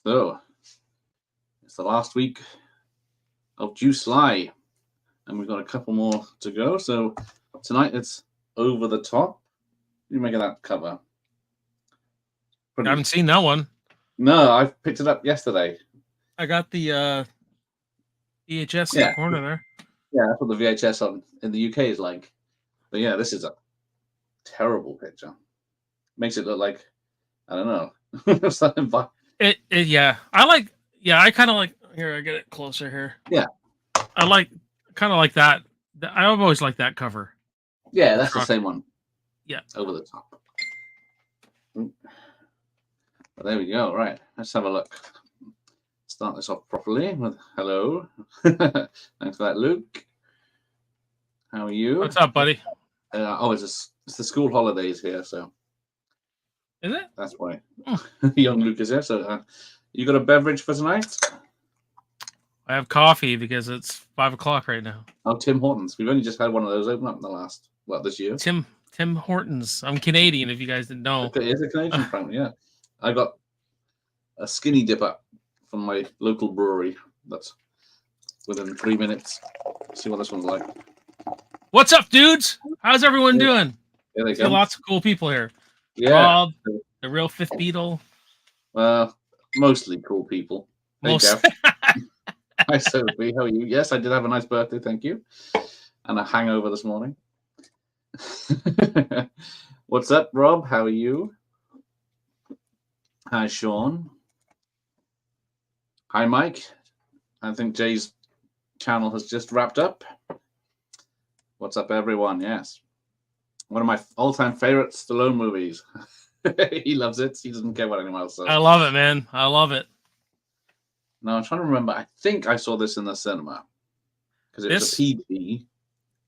So it's the last week of Ju-Sly, and we've got a couple more to go. So tonight it's Over the Top. You make that cover. I haven't seen that one. No, I picked it up yesterday. I got the VHS in Yeah. the corner there. Yeah, that's what the VHS on in the UK is like. But yeah, this is a terrible picture. Makes it look like, I don't know. Something Yeah. I kind of like, here, I get it closer here. Yeah. I like, kind of like that. I've always liked that cover. Yeah, that's the same one. Yeah. Over the Top. But there we go. Right, let's have a look. Start this off properly with hello. Thanks for that, Luke. How are you? What's up, buddy? It's the school holidays here, so is it? That's why young Luke is here. So, you got a beverage for tonight? I have coffee because it's 5:00 right now. Oh, Tim Hortons. We've only just had one of those open up in the last this year. Tim Hortons. I'm Canadian. If you guys didn't know, it's a Canadian brand. Yeah, I got a skinny dipper from my local brewery. That's within 3 minutes. Let's see what this one's like. What's up, dudes? How's everyone doing? Here they See come. lots of cool people here. Yeah, Rob, the real Fifth Beatle. Mostly cool people. Hey, Jeff. Hi, Sophie. How are you? Yes, I did have a nice birthday. Thank you. And a hangover this morning. What's up, Rob? How are you? Hi, Sean. Hi, Mike. I think Jay's channel has just wrapped up. What's up, everyone? Yes. One of my all-time favorite Stallone movies. He loves it. He doesn't care what anyone else says. I love it, man. I love it. No, I'm trying to remember. I think I saw this in the cinema because it was a PG.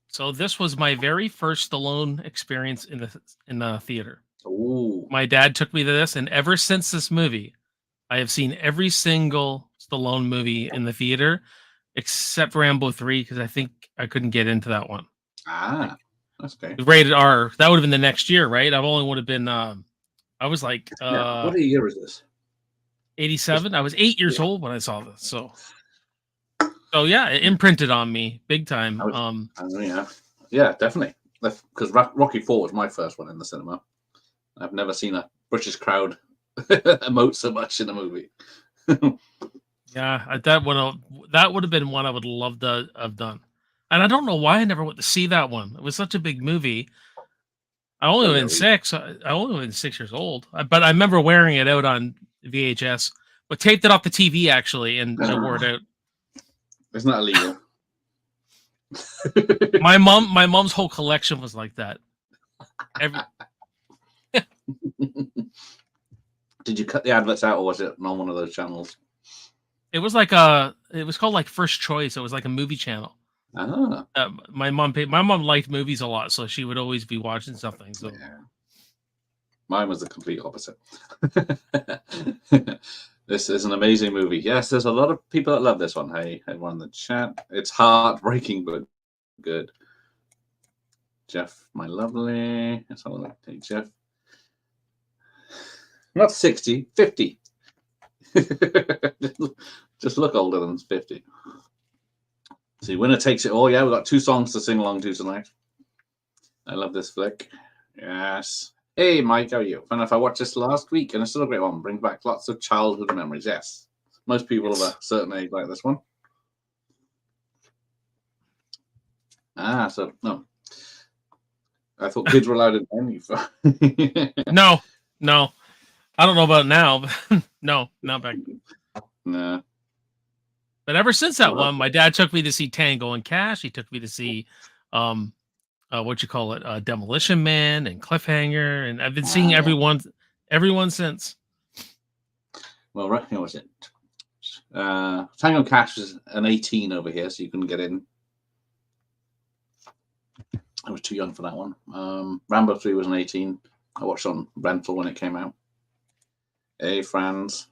So this was my very first Stallone experience in the theater. Ooh. My dad took me to this, and ever since this movie, I have seen every single Stallone movie in the theater except Rambo 3 because I think I couldn't get into that one. Ah, that's okay. Rated R. That would have been the next year, right? I only would have been. I was like, what year is this? 87. I was 8 years old when I saw this. So yeah, it imprinted on me big time. Yeah, definitely. Because Rocky IV was my first one in the cinema. I've never seen a British crowd emote so much in a movie. Yeah, that would have been one I would love to have done. And I don't know why I never went to see that one. It was such a big movie. I only went 6. I only went 6 years old. But I remember wearing it out on VHS, but taped it off the TV actually, and I wore it out. It's not illegal. My mom's whole collection was like that. Did you cut the adverts out, or was it on one of those channels? It was like it was called like First Choice. It was like a movie channel. Ah. My mom liked movies a lot, so she would always be watching something. So yeah. Mine was the complete opposite. This is an amazing movie. Yes, there's a lot of people that love this one. Hey, everyone in the chat. It's heartbreaking, but good. Jeff, my lovely. That's all I like to take, Jeff. Not 60, 50. Just look older than 50. See, winner takes it all. Yeah, we've got 2 songs to sing along to tonight. I love this flick. Yes. Hey, Mike, how are you? And if I watched this last week, and it's still a great one, brings back lots of childhood memories. Yes. Most people of a certain age like this one. So, no. I thought kids were allowed in any. No. I don't know about now, but no, not back then. No. But ever since that one, my dad took me to see Tango and Cash. He took me to see, Demolition Man and Cliffhanger, and I've been seeing everyone since. Well, right, how was it? Tango and Cash was an 18 over here, so you couldn't get in. I was too young for that one. Rambo 3 was an 18. I watched on rental when it came out. Hey, friends.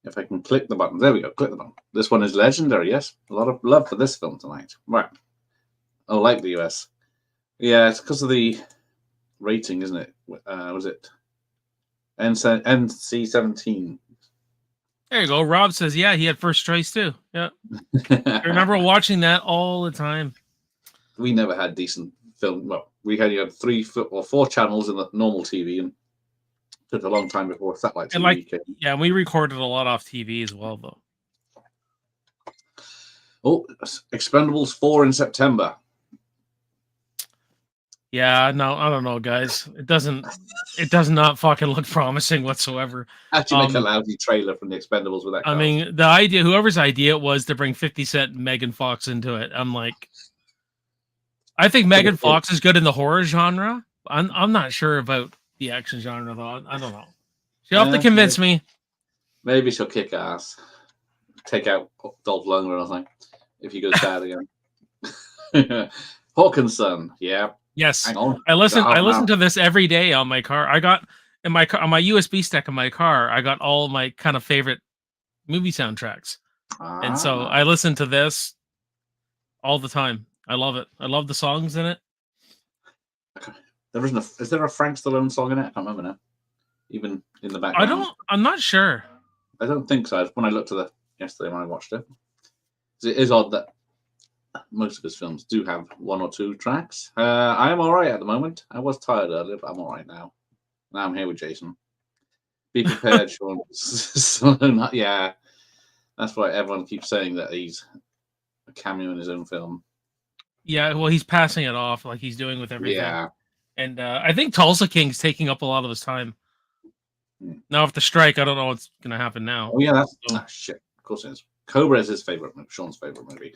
If I can click the button. There we go. Click the button. This one is legendary, yes. A lot of love for this film tonight. Right. Oh, like the US. Yeah, it's because of the rating, isn't it? Was it NC-17? There you go. Rob says, yeah, he had first choice too. Yeah. I remember watching that all the time. We never had decent film. Well, we had 3 or 4 channels in the normal TV, and it took a long time before satellite TV And like, came. yeah, we recorded a lot off TV as well, though. Oh, Expendables 4 in September. Yeah, no, I don't know, guys. It does not fucking look promising whatsoever. Actually, make a lousy trailer from the Expendables with that. I mean, the idea, whoever's idea it was to bring 50 Cent and Megan Fox into it, I'm like, I think Megan Fox is good in the horror genre. I'm not sure about the action genre though. I don't know. She'll have to convince me. Maybe she'll kick ass, take out Dolph Lundgren or something if he goes bad again. Hawkinson, yeah. Yes, hang on. I listen to this every day on my car. I got in my car on my USB stick in my car. I got all my kind of favorite movie soundtracks, and so I listen to this all the time. I love it. I love the songs in it. Is there a Frank Stallone song in it? I can't remember now. Even in the background. I'm not sure. I don't think so. When I looked at yesterday when I watched it, it is odd that most of his films do have 1 or 2 tracks. I am all right at the moment. I was tired earlier, but I'm all right now. Now I'm here with Jason. Be prepared, Sean. Yeah, that's why everyone keeps saying that he's a cameo in his own film. Yeah, well, he's passing it off like he's doing with everything. Yeah. And I think Tulsa King's taking up a lot of his time. Now, with the strike, I don't know what's going to happen now. Oh, yeah, shit. Of course it is. Cobra is his favorite movie, Sean's favorite movie.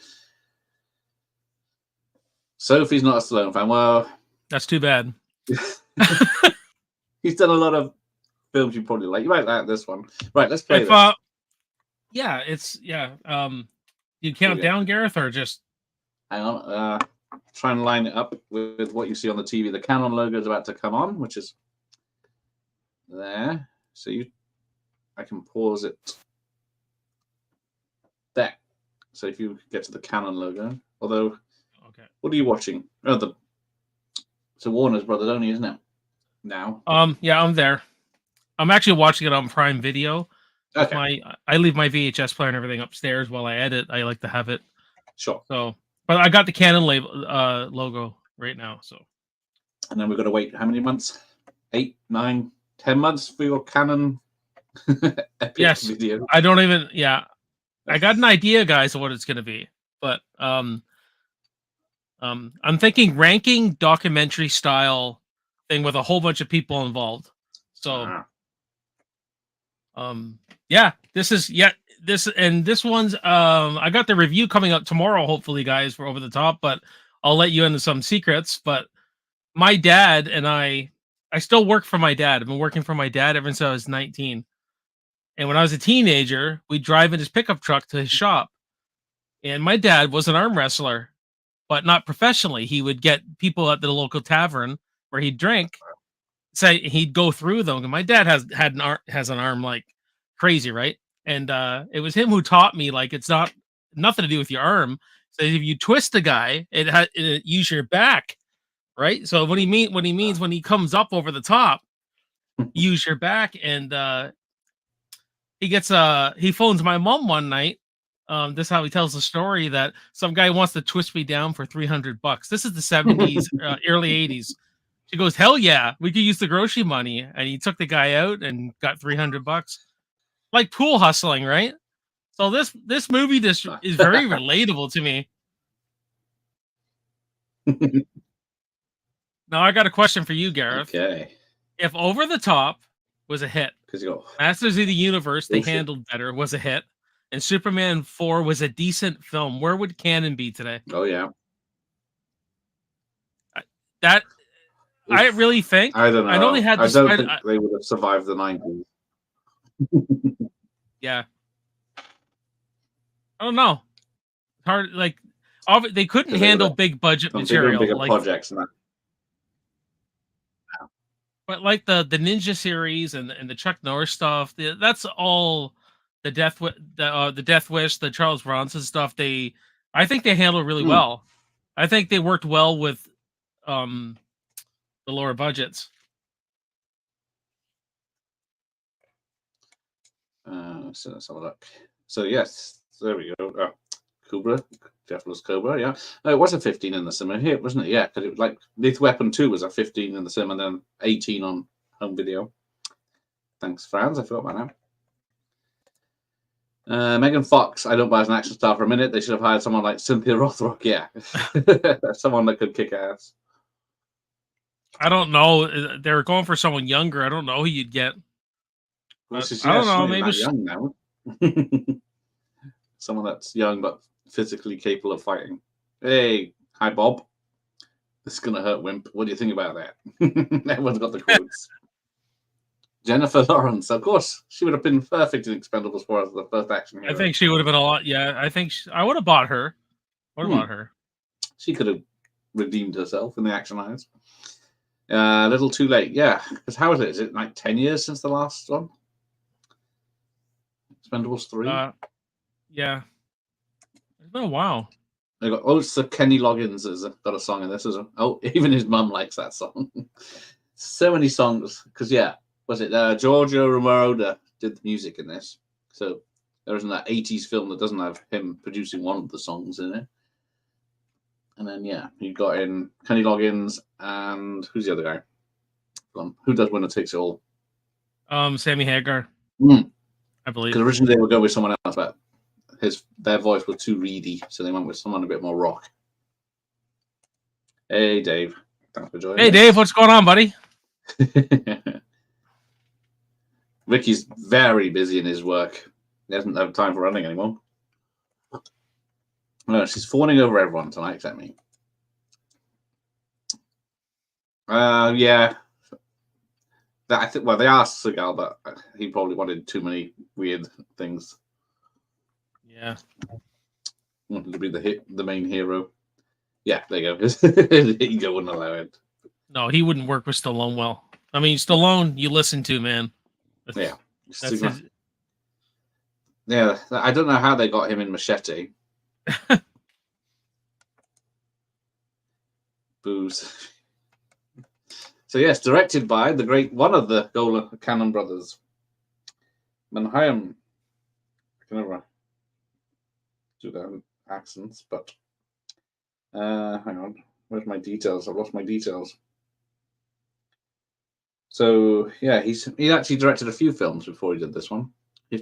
Sophie's not a Stallone fan. Well, that's too bad. He's done a lot of films you probably like. You might like this one. Right, let's play this. Yeah, you count down, Gareth, or just hang on. Try and line it up with what you see on the TV. The Canon logo is about to come on, which is there. So I can pause it there. So if you get to the Canon logo, although, okay, what are you watching? Oh, so Warner's Brothers only, isn't it? Now. Yeah, I'm there. I'm actually watching it on Prime Video. Okay. I leave my VHS player and everything upstairs while I edit. I like to have it. Sure. So, but I got the Canon logo right now. So. And then we've got to wait how many months? 8, 9, 10 months for your Canon epic video. I don't even. Yeah, I got an idea, guys, of what it's going to be, but I'm thinking ranking documentary style thing with a whole bunch of people involved. So, yeah, this one's I got the review coming up tomorrow, hopefully, guys, for Over the Top, but I'll let you into some secrets. But my dad and I still work for my dad. I've been working for my dad ever since I was 19. And when I was a teenager, we'd drive in his pickup truck to his shop. And my dad was an arm wrestler, but not professionally. He would get people at the local tavern where he'd drink. Say he'd go through them. And my dad has an arm like crazy, right? And it was him who taught me, like, it's nothing to do with your arm. So if you twist a guy, it use your back, right? So when he comes up over the top, use your back. And he phones my mom one night. This is how he tells the story, that some guy wants to twist me down for $300. This is the 70s, early 80s. She goes, hell yeah, we could use the grocery money. And he took the guy out and got $300. Like pool hustling, right? So this movie is very relatable to me. Now I got a question for you, Gareth. Okay. If Over the Top was a hit, Masters of the Universe, they handled better, was a hit, and Superman 4 was a decent film, where would canon be today? Oh, yeah. I really think. I don't know. I know they had. I don't think they would have survived the 90s. Yeah. I don't know. It's hard. Like, they couldn't handle big budget material, bigger projects and that. But like the Ninja series and the Chuck Norris stuff, that's all the Death Wish, the Charles Bronson stuff. I think they handled really well. I think they worked well with the lower budgets. So let's have a look. So yes, there we go. Cobra, Jeff loves Cobra. Yeah, it was a 15 in the cinema here, wasn't it? Yeah, because it was like Lethal Weapon 2 was a 15 in the cinema, and then 18 on home video. Thanks, Franz. I forgot about that. Megan Fox, I don't buy as an action star for a minute. They should have hired someone like Cynthia Rothrock. Yeah, someone that could kick ass. I don't know. They were going for someone younger. I don't know who you'd get. Well, I don't know. Maybe young now. Someone that's young but physically capable of fighting. Hey, hi Bob. This is gonna hurt, Wimp. What do you think about that? Everyone's got the quotes. Jennifer Lawrence, of course, she would have been perfect in Expendables 4 as the first action hero. I think she would have been a lot. Yeah, I think I would have bought her. What about her? She could have redeemed herself in the action lines. A little too late, yeah. Because how is it? Is it like 10 years since the last one? Expendables 3? Yeah. It's been a while. They got so Kenny Loggins has got a song in this as well. Oh, even his mum likes that song. So many songs. Because was it Giorgio Romero that did the music in this? So there isn't that 80s film that doesn't have him producing one of the songs in it. And then you got in Kenny Loggins and who's the other guy? Who does Winner Takes It All? Sammy Hagar. I believe. Because originally they would go with someone else, but their voice was too reedy, so they went with someone a bit more rock. Hey Dave, thanks for joining. Hey Dave, what's going on, buddy? Ricky's very busy in his work. He doesn't have time for running anymore. No, she's fawning over everyone tonight except me. Yeah. I think. Well, they asked Seagal, but he probably wanted too many weird things. Yeah. Wanted to be the main hero. Yeah, there you go. His ego wouldn't allow it. No, he wouldn't work with Stallone well. I mean, Stallone, you listen to, man. Yeah. That's his... Yeah, I don't know how they got him in Machete. Booze. So yes, directed by the great one of the Golan Cannon brothers, Manheim. I can never do their accents, but hang on. Where's my details? I've lost my details. So yeah, he actually directed a few films before he did this one. He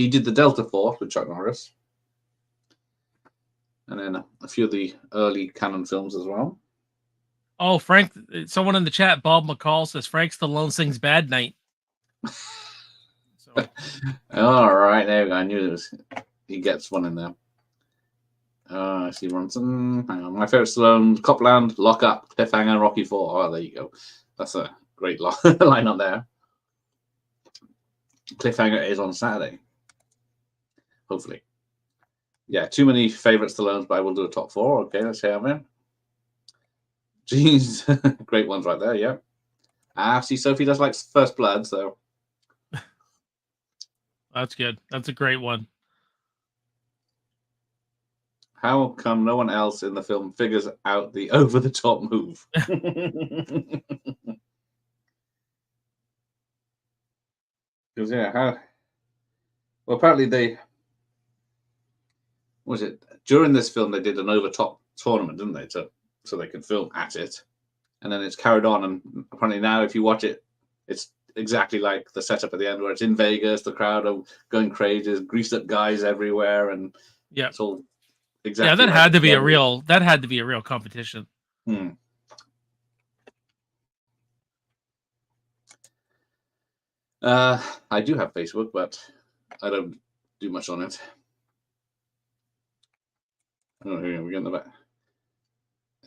did the Delta Force with Chuck Norris, and then a few of the early Cannon films as well. Oh, Frank! Someone in the chat, Bob McCall says Frank Stallone sings "Bad Night." So. All right, there we go. I knew he gets one in there. I see Ronson. Hang on. My favorite Stallone: Copland, Lock Up, Cliffhanger, Rocky 4. Oh, there you go. That's a great line up there. Cliffhanger is on Saturday. Hopefully. Yeah, too many favorite Stallones, but I will do a top 4. Okay, let's see how I'm in. Jeez, great ones right there, yeah. See, Sophie does like First Blood, so. That's good. That's a great one. How come no one else in the film figures out the over-the-top move? Because, well, apparently during this film, they did an over-top tournament, didn't they, so they could film at it. And then it's carried on, and apparently now if you watch it, it's exactly like the setup at the end where it's in Vegas, the crowd are going crazy, there's greased up guys everywhere, and it's all exactly. Yeah, that had to be a real competition. I do have Facebook, but I don't do much on it. Oh, here we go in the back.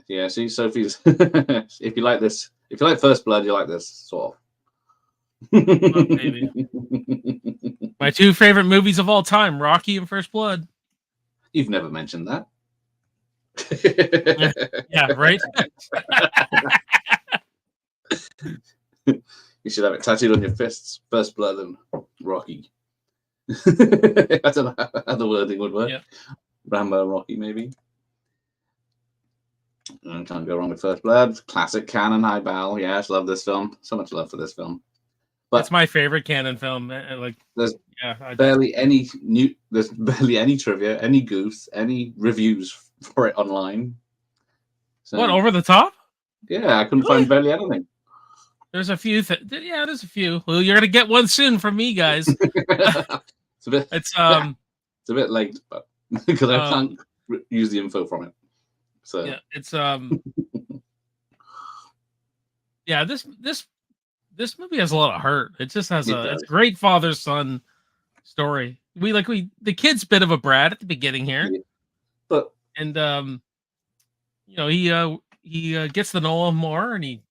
Yeah, see, Sophie's. If you like this, if you like First Blood, you like this sort of. Oh, baby. My 2 favorite movies of all time: Rocky and First Blood. You've never mentioned that. Yeah, right. You should have it tattooed on your fists. First Blood and Rocky. I don't know how the wording would work. Yep. Rambo, Rocky, maybe. I can't go wrong with First Blood. Classic Cannon, High Bal. Yes, love this film. So much love for this film. It's my favorite canon film. Like, there's yeah, barely any trivia, any goofs, any reviews for it online. So, what, Over the Top? Yeah, I couldn't find barely anything. There's a few. Yeah, there's a few. Well, you're gonna get one soon from me, guys. It's a bit. It's it's a bit late, but because I can't use the info from it. So yeah, it's yeah. This movie has a lot of heart. It just has it's a great father son story. The kid's a bit of a brat at the beginning here, yeah. But you know, he gets to know him more, and he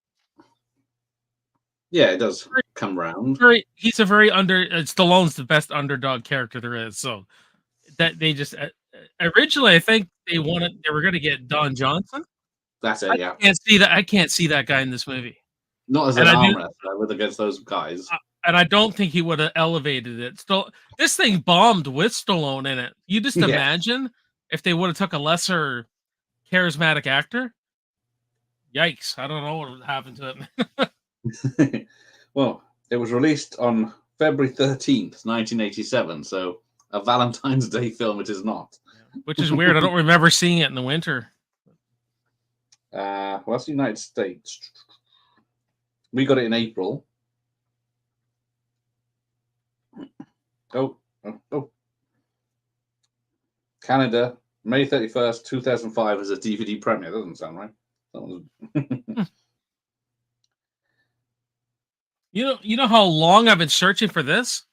it does come round. He's a very Stallone's the best underdog character there is. So that they just originally, I think they were going to get Don Johnson. That's it. Yeah, I can't see that guy in this movie. Not as an arm wrestler with against those guys. And I don't think he would have elevated it. Still, this thing bombed with Stallone in it. You just imagine if they would have took a lesser charismatic actor. Yikes! I don't know what would happen to it. Well, it was released on February 13th, 1987. So a Valentine's Day film it is not. Which is weird. I don't remember seeing it in the winter. Well, that's the United States. We got it in April. Oh. Canada, May 31st, 2005 as a DVD premiere. Doesn't sound right. You know how long I've been searching for this?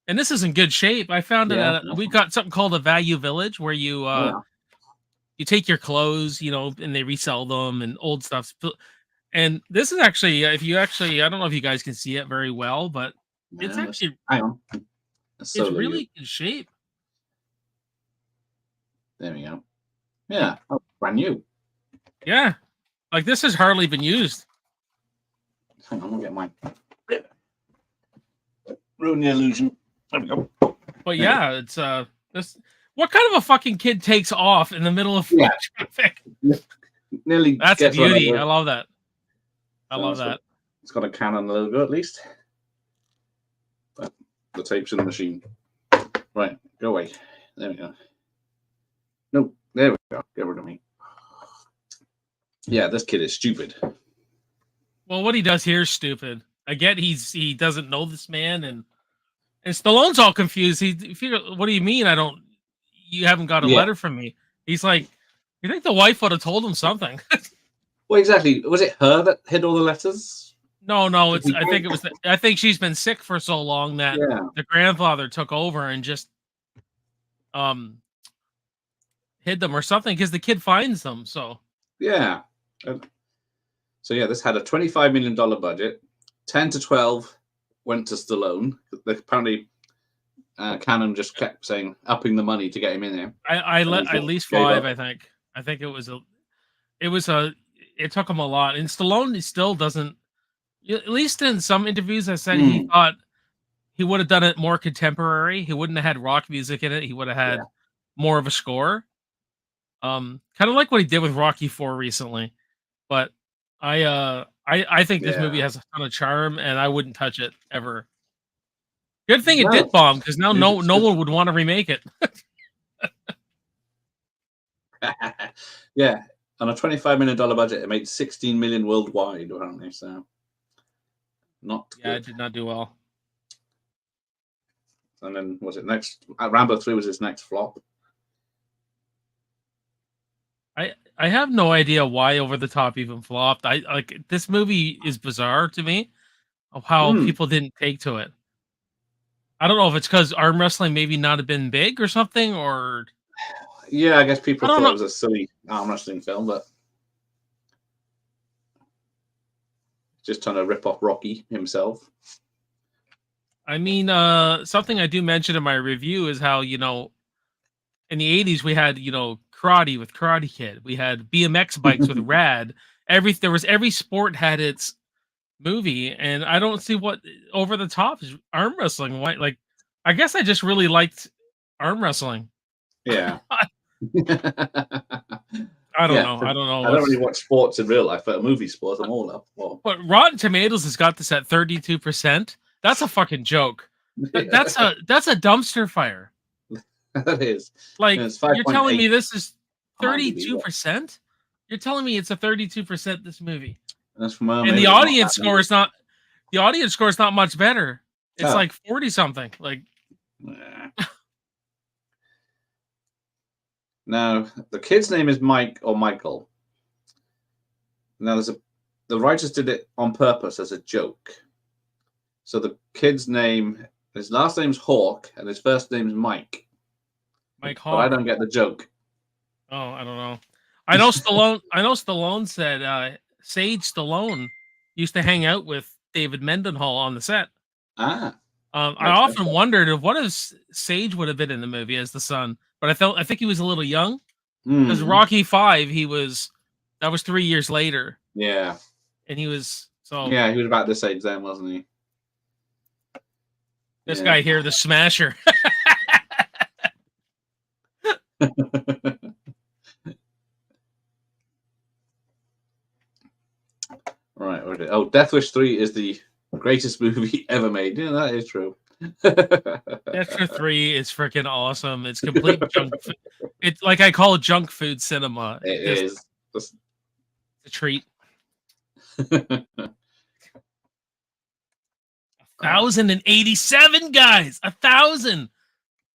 And this is in good shape. I found it we got something called a Value Village where you you take your clothes, and they resell them and old stuff. And this is actually, I don't know if you guys can see it very well, but it's actually, hang on. It's really in shape. There we go. Yeah, brand new. Yeah, like this has hardly been used. Hang on, I'll get mine. Ruin the illusion. There we go. But yeah, it's this. What kind of a fucking kid takes off in the middle of traffic? Nearly. That's a beauty. I love that. I love that. It's got a Canon logo at least. But the tape's in the machine. Right, go away. There we go. No, there we go. Get rid of me. Yeah, this kid is stupid. Well, what he does here is stupid. I get he doesn't know this man, and Stallone's all confused. What do you mean? You haven't got a letter from me? He's like, you think the wife would have told him something? Well, exactly. Was it her that hid all the letters? No. I think she's been sick for so long that the grandfather took over and just hid them or something because the kid finds them. So yeah. So this had a $25 million budget. 10 to 12 went to Stallone. Apparently, Canon just kept saying upping the money to get him in there. At least 5. I think it took him a lot, and Stallone still doesn't. At least in some interviews, I said he thought he would have done it more contemporary. He wouldn't have had rock music in it. He would have had more of a score. Kind of like what he did with Rocky IV recently. But I think this movie has a ton of charm, and I wouldn't touch it ever. Good thing it did bomb, because now no one would want to remake it. Yeah, on a $25 million budget, it made $16 million worldwide, apparently. So, not good. It did not do well. And then was it next? Rambo 3 was his next flop. I have no idea why Over the Top even flopped. This movie is bizarre to me of how people didn't take to it. I don't know if it's because arm wrestling maybe not have been big or something, or I guess people thought it was a silly arm wrestling film, but just trying to rip off Rocky himself. I mean, something I do mention in my review is how, in the 80s we had, karate with Karate Kid. We had BMX bikes with Rad. Every sport had its movie, and I don't see what Over the Top is arm wrestling. Why? Like, I guess I just really liked arm wrestling. Yeah. I don't Yeah, know. I don't know. I don't really watch sports in real life, but movie sports, I'm all up for. But Rotten Tomatoes has got this at 32%. That's a fucking joke. That's a dumpster fire. That is. Like, And it's you're telling 5.8 me this is on IMDb, 32%? You're telling me it's a 32% this movie. and that's from And the audience score is not much better. It's like 40 something. Like, now the kid's name is Mike or Michael. Now the writers did it on purpose as a joke. So the kid's name, his last name's Hawk, and his first name's Mike. Mike But Hawk. I don't get the joke. Oh, I don't know. I know Stallone. I know Stallone said Sage Stallone used to hang out with David Mendenhall on the set. I often wondered what if Sage would have been in the movie as the son, but I think he was a little young because Rocky V, that was 3 years later. Yeah, and he was Yeah, he was about this age then, wasn't he? This guy here, the Smasher. Right. Okay. Oh, Death Wish 3 is the greatest movie ever made. Yeah, that is true. Death Wish 3 is freaking awesome. It's complete junk. It's like I call it junk food cinema. It is. It's a treat. 1,087 guys. 1,000.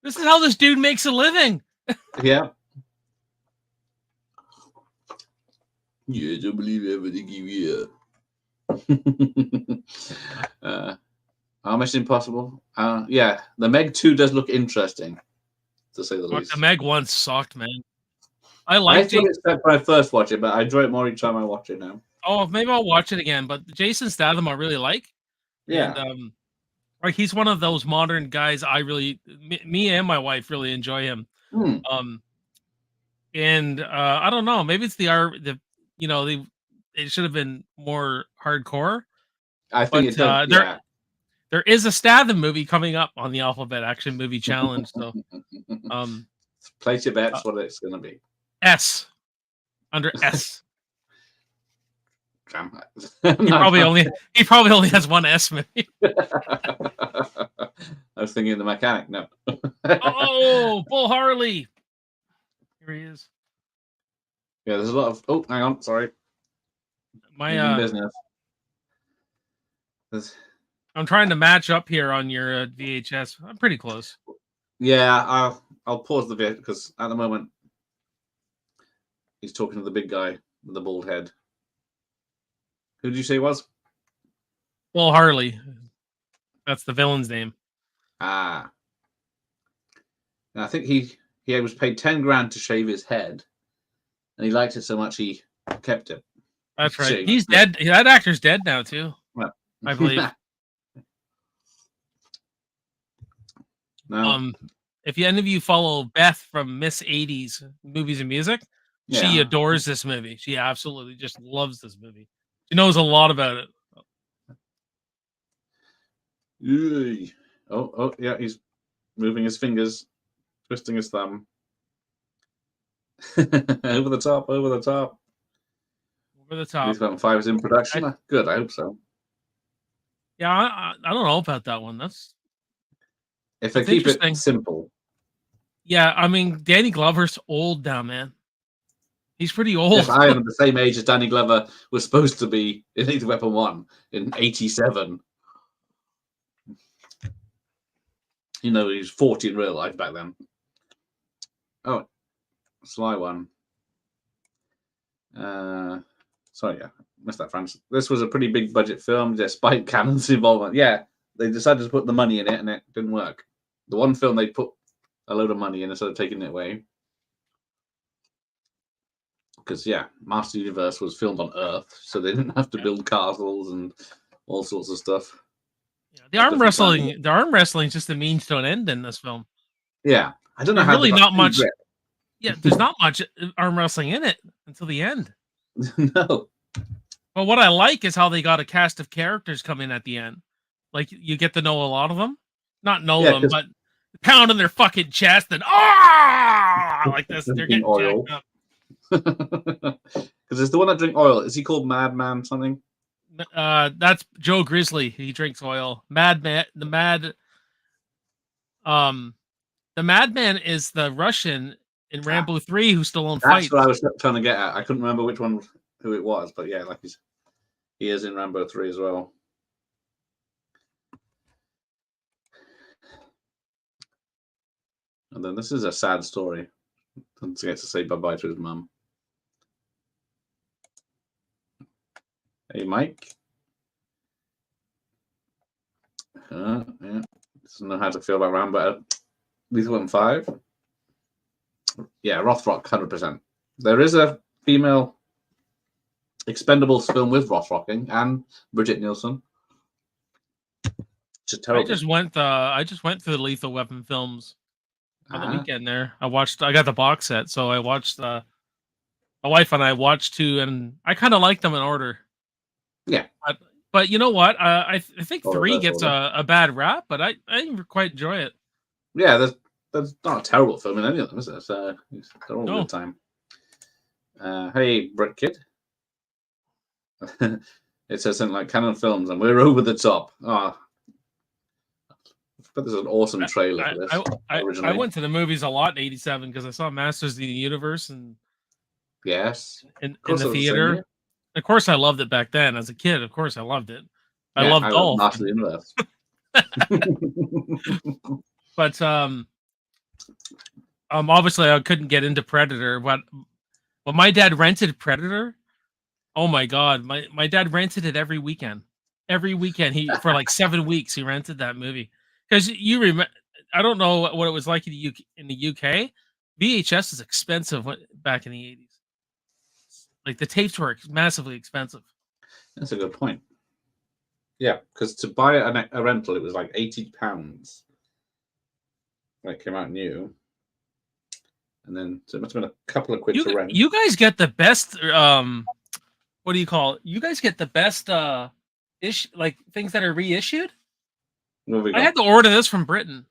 This is how this dude makes a living. Yeah. Yeah, I don't believe everything you hear. Mission Impossible. Yeah, the Meg 2 does look interesting, to say the least. The Meg 1 sucked, man. I didn't expect when I first watched it, but I enjoy it more each time I watch it now. Oh, maybe I'll watch it again. But Jason Statham, I really like. Yeah. And, like he's one of those modern guys. Me and my wife really enjoy him. And I don't know. Maybe it's it should have been more hardcore. I think it does. There is a Statham movie coming up on the Alphabet Action Movie Challenge. So, place your bets what it's going to be. S under S. He probably only has one S movie. I was thinking The Mechanic. No. Oh, Bull Harley. Here he is. Yeah, there's a lot of. Oh, hang on. Sorry. My business. I'm trying to match up here on your VHS. I'm pretty close. Yeah, I'll pause the bit because at the moment he's talking to the big guy with the bald head. Who did you say it was? Bull Harley. That's the villain's name. And I think he was paid 10 grand to shave his head, and he liked it so much he kept it. That's right. He's dead. That actor's dead now too. Well, I believe. No. If any of you follow Beth from Miss 80s Movies and Music, she adores this movie. She absolutely just loves this movie. She knows a lot about it. Oh, yeah, he's moving his fingers, twisting his thumb. Over the top. Over the top. Goosebumps 5 is in production. Good, I hope so. Yeah, I don't know about that one. If they keep it simple. Yeah, I mean, Danny Glover's old now, man. He's pretty old. Yes, I am the same age as Danny Glover was supposed to be in Lethal Weapon 1 in 87. You know, he was 40 in real life back then. Oh, Sly one. Sorry, yeah, missed that, France. This was a pretty big budget film, despite Cannon's involvement. Yeah, they decided to put the money in it, and it didn't work. The one film they put a load of money in instead of taking it away. Because, yeah, Master Universe was filmed on Earth, so they didn't have to build castles and all sorts of stuff. Yeah, the arm wrestling is just a means to an end in this film. Yeah, I don't know how. Really, not much. Yeah, there's not much arm wrestling in it until the end. No. But what I like is how they got a cast of characters come in at the end. Like you get to know a lot of them, not know them, but pounding their fucking chest and like this. They're getting jacked up. Because it's the one that drink oil. Is he called Madman something? That's Joe Grizzly. He drinks oil. Madman. The Madman is the Russian in Rambo 3 who Stallone That's fights. what I was trying to get at. I couldn't remember which one, who it was, but yeah, like he is in Rambo 3 as well. And then this is a sad story. Doesn't get to say bye-bye to his mum. Hey, Mike. Yeah. Doesn't know how to feel about Rambo. Lethal Weapon 5. Yeah, Rothrock, 100%. There is a female Expendables film with Rothrocking and Bridget Nielsen. It's terrible. I just went through the Lethal Weapon films on the weekend there. I got the box set, so I watched my wife and I watched 2, and I kind of like them in order. Yeah. But you know what? I think 3 gets a bad rap, but I quite enjoy it. Yeah, there's not a terrible film in any of them, is there? They're all good time. Hey, Brick Kid. It says something like Canon Films, and we're over the top. Oh, but there's an awesome trailer for this. I went to the movies a lot in '87 because I saw Masters of the Universe and yes, in the theater. Of course, I loved it back then as a kid. Of course, I loved it. I loved Dolph. Masters of the Universe. But obviously I couldn't get into Predator, but my dad rented Predator. Oh my god, my dad rented it every weekend. Every weekend for like 7 weeks he rented that movie. Because you remember, I don't know what it was like in the UK. VHS is expensive back in the 80s. Like the tapes were massively expensive. That's a good point. Yeah, because to buy a rental, it was like £80. When it came out new, and then so it must have been a couple of quid to rent. You guys get the best. What do you call it? You guys get the best like things that are reissued. I had to order this from Britain,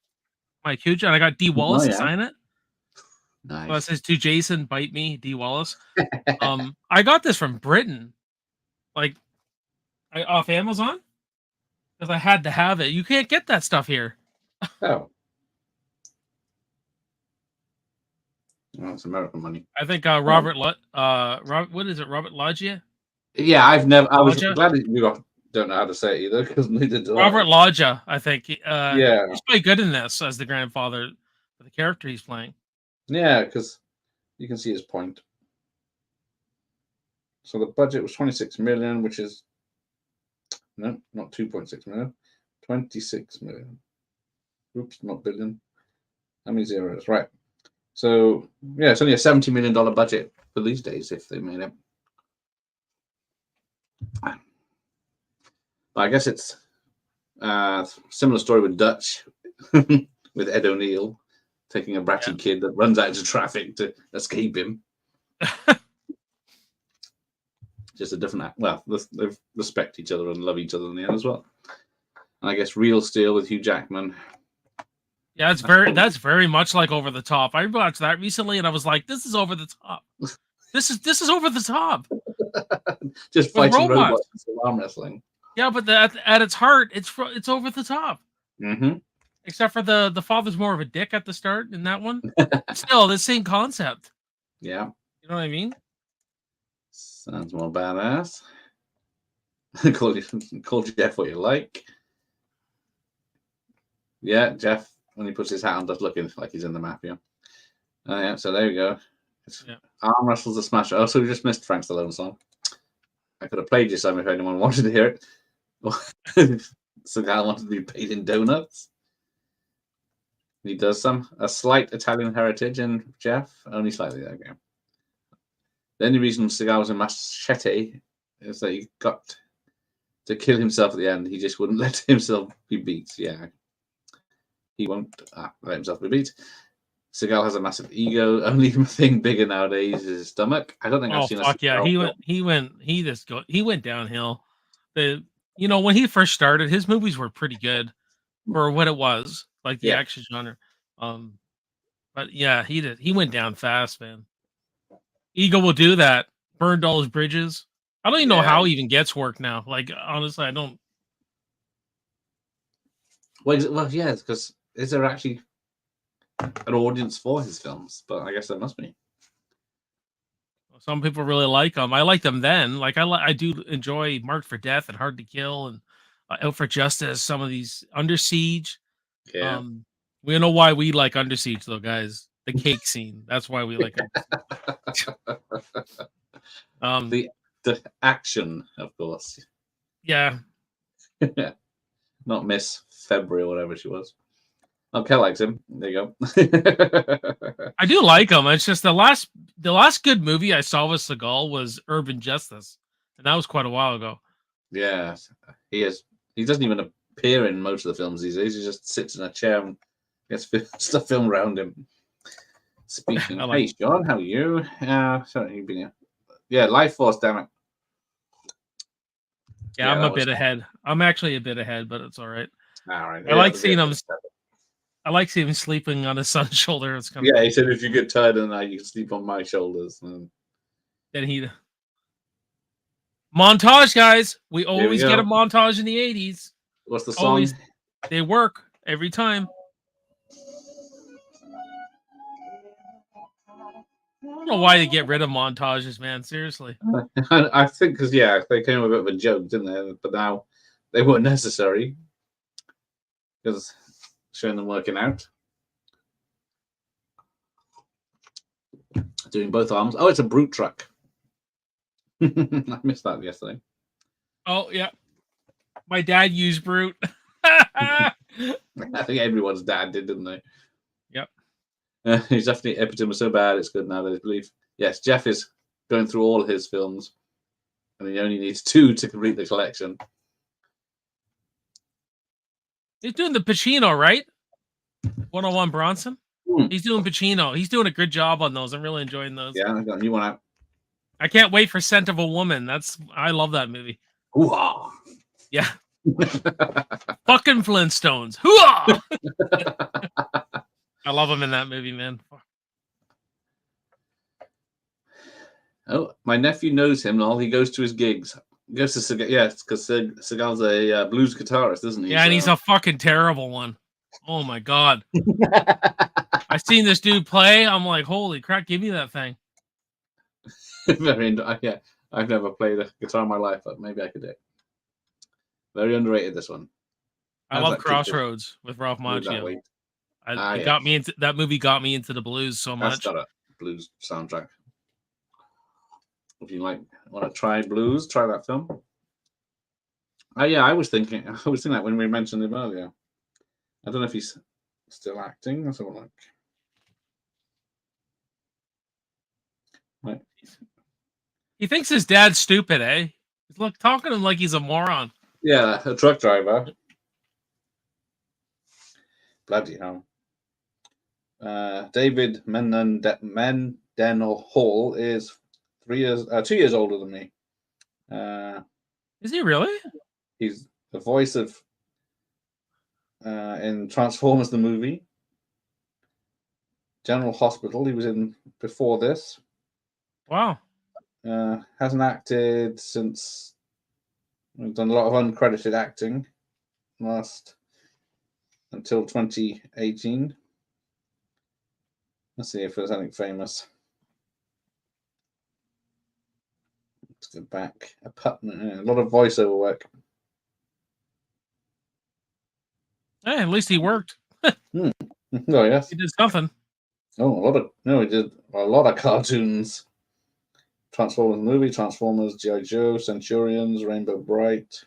Mike Huge, and I got D. Wallace to sign it. Nice. Well, it says to Jason, bite me, D. Wallace. I got this from Britain, like off Amazon, because I had to have it. You can't get that stuff here. Oh. Well, it's American money. I think Robert, what is it? Robert Loggia? Yeah, I was glad you don't know how to say it either, because neither do I. Robert Loggia, I think. Yeah. He's quite good in this as the grandfather for the character he's playing. Yeah, because you can see his point. So the budget was 26 million, which is no, not 2.6 million, 26 million. Oops, not billion. How many zeros? Right. So yeah, it's only a $70 million budget for these days if they made it. But I guess it's a similar story with Dutch, with Ed O'Neill taking a bratty kid that runs out into traffic to escape him. Just a different act. Well, they respect each other and love each other in the end as well. And I guess Real Steel with Hugh Jackman. Yeah, that's very much like Over the Top. I watched that recently and I was like, this is over the top. This is over the top. Just fighting robots and arm wrestling. Yeah, but at its heart, it's over the top. Mm-hmm. Except for the father's more of a dick at the start in that one. Still, the same concept. Yeah. You know what I mean? Sounds more badass. Call Jeff what you like. Yeah, Jeff, when he puts his hat on, just looking like he's in the mafia. Oh, yeah, so there you go. Arm wrestles a smash. Oh, so we just missed Frank Stallone song. I could have played you some if anyone wanted to hear it. Some guy wanted to be paid in donuts. He does a slight Italian heritage in Jeff, only slightly. Okay. The only reason Seagal was a machete is that he got to kill himself at the end. He just wouldn't let himself be beat. Yeah, he won't let himself be beat. Seagal has a massive ego. Only thing bigger nowadays is his stomach. I don't think I've seen. Oh fuck yeah, he went downhill. When he first started, his movies were pretty good for what it was, like the action genre. But yeah, he went down fast, man. Eagle will do that. Burned all his bridges. I don't even know Yeah. how he even gets work now. Like, honestly, I don't. Well, yeah, because is there actually an audience for his films? But I guess there must be. Some people really like them. I liked them then. Like, I do enjoy Marked for Death and Hard to Kill and Out for Justice. Some of these Under Siege. Yeah. We know why we like Under Siege, though, guys. The cake scene. That's why we like Under Siege. The action, of course. Yeah. Not Miss February or whatever she was. Oh, Kel likes him. There you go. I do like him. It's just the last good movie I saw with Seagal was Urban Justice, and that was quite a while ago. Yeah, he is. He doesn't even appear in most of the films these days. He just sits in a chair and gets stuff filmed around him. Speaking. Hey, Sean, how are you? Sorry, you've been here. Yeah, Life Force. Damn it. Yeah, I'm a bit ahead. I'm actually a bit ahead, but it's all right. All right. I like seeing him. I like seeing him sleeping on his son's shoulder. It's kind of he said if you get tired of the night, you can sleep on my shoulders. And then he montage, guys. We always get a montage in the 80s. What's the song? They work every time. I don't know why they get rid of montages, man. Seriously. I think because they came a bit of a joke, didn't they? But now they weren't necessary because showing them working out, doing both arms. Oh, it's a brute truck. I missed that yesterday. Oh yeah, my dad used brute. I think everyone's dad did, didn't they? Yep. He's definitely epitome so bad it's good now that I believe. Yes, Jeff is going through all his films, and he only needs 2 to complete the collection. He's doing the Pacino, right? 101 Bronson. He's doing Pacino. He's doing a good job on those. I'm really enjoying those. Yeah, I got a new one out. I can't wait for Scent of a Woman. I love that movie. Hoo-ha! Yeah. Fucking Flintstones. Hoo-ha! I love him in that movie, man. Oh, my nephew knows him, Lol. He goes to his gigs. He goes to Seagal, because Seagal's a blues guitarist, isn't he? Yeah, and he's a fucking terrible one. Oh my god. I've seen this dude play. I'm like, holy crap, give me that thing. I've never played a guitar in my life, but maybe I could do it. Very underrated, this one. I love Crossroads with Ralph Macchio. Got me into that movie. Got me into the blues so much. That's got a blues soundtrack. If you want to try blues, try that film. Oh yeah, I was thinking that when we mentioned him earlier. I don't know if he's still acting. Let's have a look. Right. He thinks his dad's stupid, eh? He's talking to him like he's a moron. Yeah, a truck driver. Bloody hell. David Mendenhall Hall is 2 years older than me. Is he really? He's the voice of in Transformers the movie. General Hospital, he was in before this. Wow. Hasn't acted since. We've done a lot of uncredited acting until 2018. Let's see if there's anything famous. Let's go back. A lot of voiceover work. Hey, at least he worked. Oh yes, he did something. Oh, he did a lot of cartoons. Transformers movie, Transformers, G.I. Joe, Centurions, Rainbow Bright.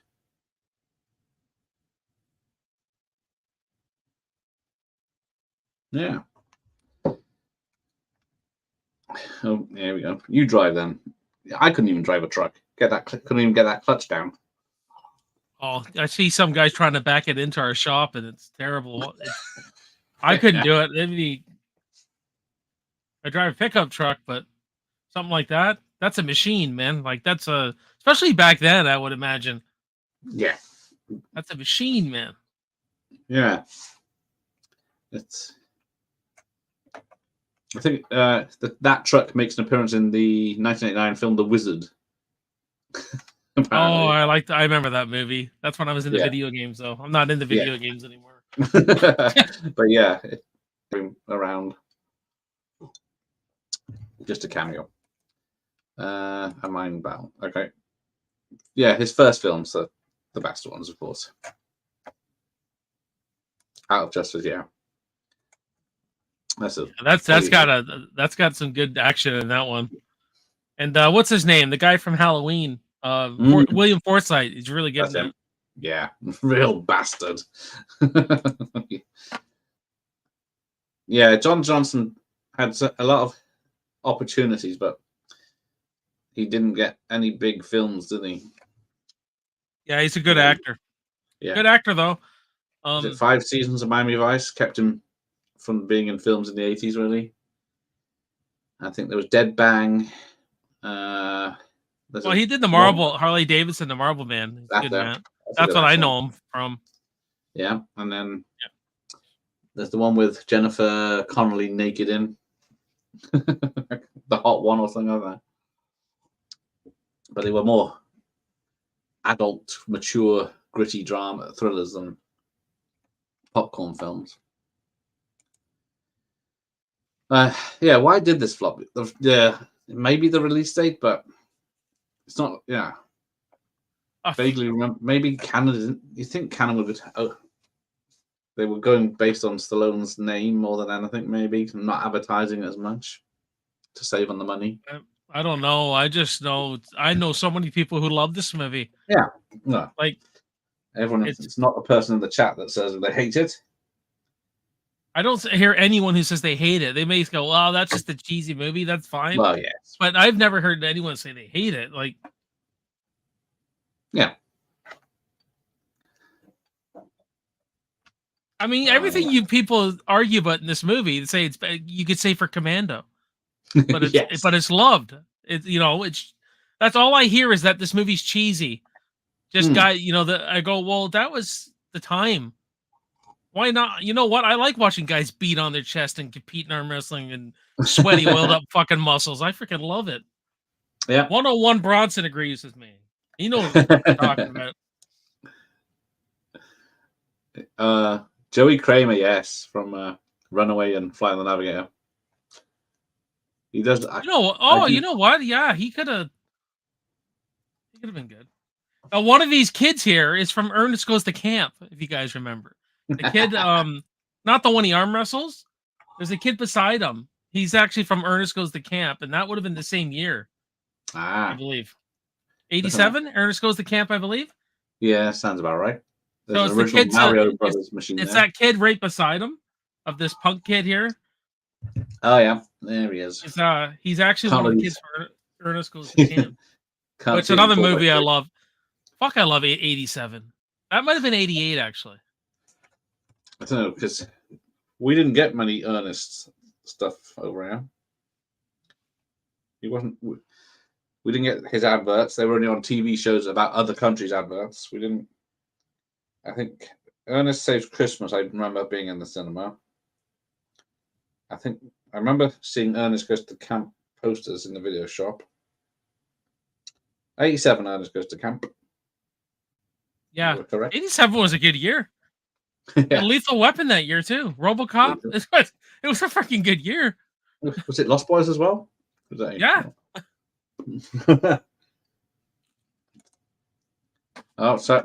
Yeah. Oh, there we go. You drive then. I couldn't even drive a truck. Couldn't even get that clutch down. Oh, I see some guys trying to back it into our shop, and it's terrible. I couldn't do it. I drive a pickup truck, but something like that's a machine, man. Like especially back then, I would imagine. Yeah. That's a machine, man. Yeah. It's I think that truck makes an appearance in the 1989 film The Wizard. Oh, Apparently, I remember that movie. That's when I was into yeah, video games, though. I'm not into yeah. video games anymore. But yeah, around just a cameo. A mind battle. Okay. Yeah, his first films are the best ones, of course. Out of Justice, yeah. That's a That's got some good action in that one. And what's his name? The guy from Halloween. William Forsythe. He's really good in that's him. that. Yeah, real bastard. Yeah, John Johnson had a lot of opportunities, but he didn't get any big films, did he? Yeah, he's a good actor. Yeah. Good actor though. Was it 5 seasons of Miami Vice kept him from being in films in the 80s, really? I think there was Dead Bang. Well, he did the Marvel, Harley Davidson, the Marvel Man. He's good in that. That's what I know him from. Yeah, and then there's the one with Jennifer Connelly naked in. The Hot One or something like that. But they were more adult, mature, gritty drama thrillers than popcorn films. Yeah, why did this flop? Yeah, maybe the release date, but it's not. Yeah, vaguely remember. Maybe Canada. You think Canada would? Oh, they were going based on Stallone's name more than anything. Maybe not advertising as much to save on the money. I don't know. I just know I know so many people who love this movie. Yeah, no, like everyone. It's not a person in the chat that says they hate it. I don't hear anyone who says they hate it. They may go, "Oh, that's just a cheesy movie. That's fine." Well, yes, but I've never heard anyone say they hate it. Like, yeah. I mean, everything you people argue about in this movie, say it's you could say for Commando, but it's yes. but it's loved. It's that's all I hear is that this movie's cheesy. Just guy, I go, well, that was the time. Why not? You know what? I like watching guys beat on their chest and compete in arm wrestling and sweaty, oiled up fucking muscles. I freaking love it. Yeah. 101 Bronson agrees with me. He knows what I'm talking about. Joey Kramer, yes, from Runaway and Flight of the Navigator. He does. You know what? Yeah, he could have been good. Now, one of these kids here is from Ernest Goes to Camp, if you guys remember. The kid, not the one he arm wrestles. There's a kid beside him. He's actually from Ernest Goes to Camp, and that would have been the same year, I believe. 87, Ernest Goes to Camp, I believe. Yeah, sounds about right. There's so it's the kid, Mario Brothers machine. It's that kid right beside him, of this punk kid here. Oh yeah, there he is. He's actually one of the kids from Ernest Goes to Camp. Which another movie I love. Fuck, I love 87. That might have been 88, actually. I don't know, because we didn't get many Ernest stuff over here. He wasn't. We didn't get his adverts. They were only on TV shows about other countries' adverts. We didn't. I think Ernest Saves Christmas. I remember being in the cinema. I remember seeing Ernest Goes to Camp posters in the video shop. 87, Ernest Goes to Camp. Yeah, 87 was a good year. Yeah. Lethal Weapon that year too. RoboCop. It was a freaking good year. Was it Lost Boys as well? Yeah. Oh, so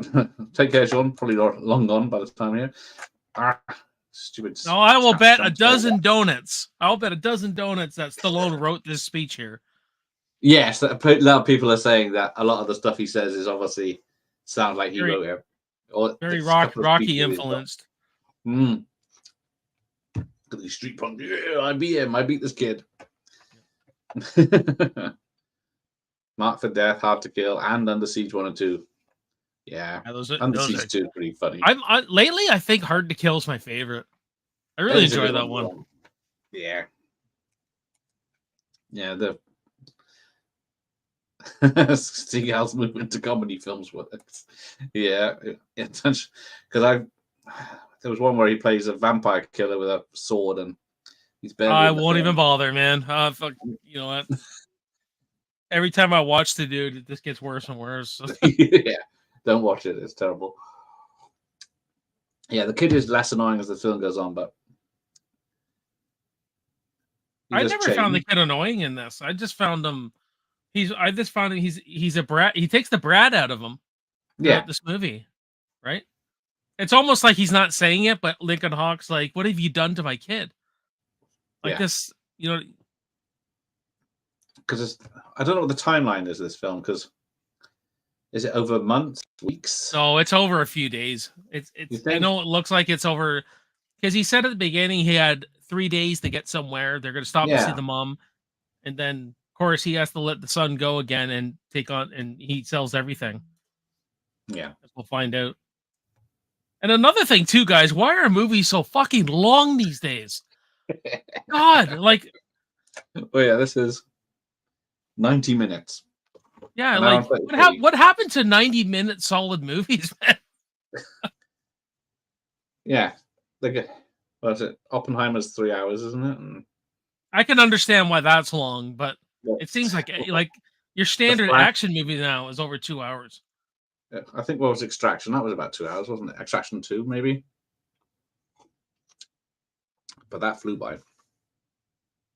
take care, Sean. Probably long gone by the time here. Stupid. No, I will bet a dozen donuts. I'll bet a dozen donuts that Stallone wrote this speech here. Yes, a lot of people are saying that a lot of the stuff he says is obviously sounds like he wrote it. Or very Rocky influenced. Look at these street punk. Yeah, I beat him. I beat this kid. Marked for Death, Hard to Kill, and Under Siege 1 and 2. Yeah, Under Siege 2 is pretty funny. Lately, I think Hard to Kill is my favorite. I really enjoy that one. Yeah. Yeah, Seagal's movement to comedy films works. Yeah, because there was one where he plays a vampire killer with a sword, and He's barely I in the won't even film. bother, man. Fuck, you know what? Every time I watch the dude, it just gets worse and worse. Yeah, don't watch it. It's terrible. Yeah, the kid is less annoying as the film goes on, but he I does never found the change. kid annoying in this. I just found him. I just found him. He's a brat. He takes the brat out of him Yeah, throughout this movie, right? It's almost like he's not saying it, but Lincoln Hawk's like, "What have you done to my kid?" Like yeah. this, you know. Because I don't know what the timeline is of this film. Because is it over months, weeks? No, it's over a few days. You It's. I think? know it looks like it's over because he said at the beginning he had 3 days to get somewhere. They're going to stop to see Yeah, the mom, and then of course he has to let the son go again and take on, and he sells everything. yeah. As we'll find out. And another thing too, guys, why are movies so fucking long these days? God, like, Oh yeah, this is 90 minutes, yeah, an hour and like 33. what happened to 90-minute solid movies, man? Yeah, like what is it? Oppenheimer's 3 hours, isn't it? And I can understand why that's long, but what, it seems like your the standard Flash? action movie now is over 2 hours. I think what was Extraction? That was about 2 hours, wasn't it? Extraction 2, maybe. But that flew by.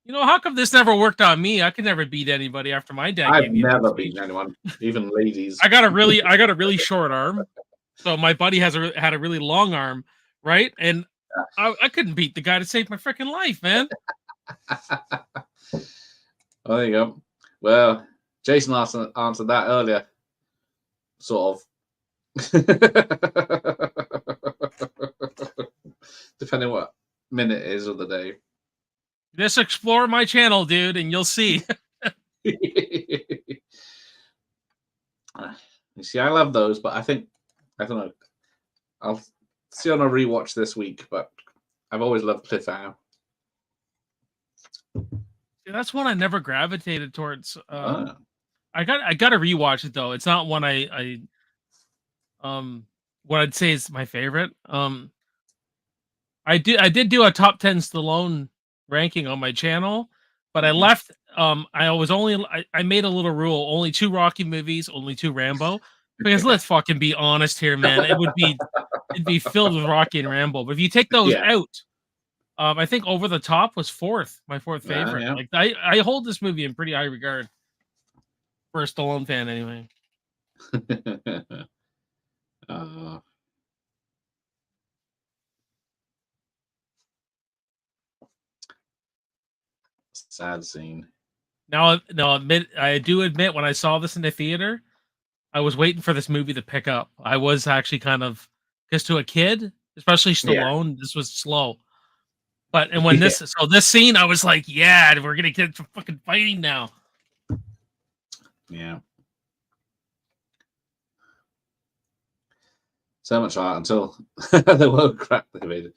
You know, how come this never worked on me? I could never beat anybody after my dad I've gave me a big never speech. beaten anyone, even ladies. I got a really short arm, so my buddy had a really long arm, right? And I couldn't beat the guy to save my freaking life, man. Oh, there you go. Well, Jason answered that earlier, sort of. Depending what minute it is of the day. Just explore my channel, dude, and you'll see. You see, I love those, but I don't know. I'll see on a rewatch this week, but I've always loved Cliffhanger. That's one I never gravitated towards. Ah, I got to rewatch it though. It's not one I what I'd say is my favorite. I did do a top 10 Stallone ranking on my channel, but I mhm. left. I made a little rule: only 2 Rocky movies, only 2 Rambo. Because let's fucking be honest here, man. It'd be filled with Rocky and Rambo. But if you take those Yeah. out, I think Over the Top was my fourth favorite. Yeah. Like I hold this movie in pretty high regard for a Stallone fan, anyway. uh, sad scene. Now, I do admit when I saw this in the theater, I was waiting for this movie to pick up. I was actually kind of because to a kid, especially Yeah. Stallone, this was slow. But and when Yeah. this scene, I was like, yeah, we're gonna get to fucking fighting now. Yeah. So much art until the world crap they made it.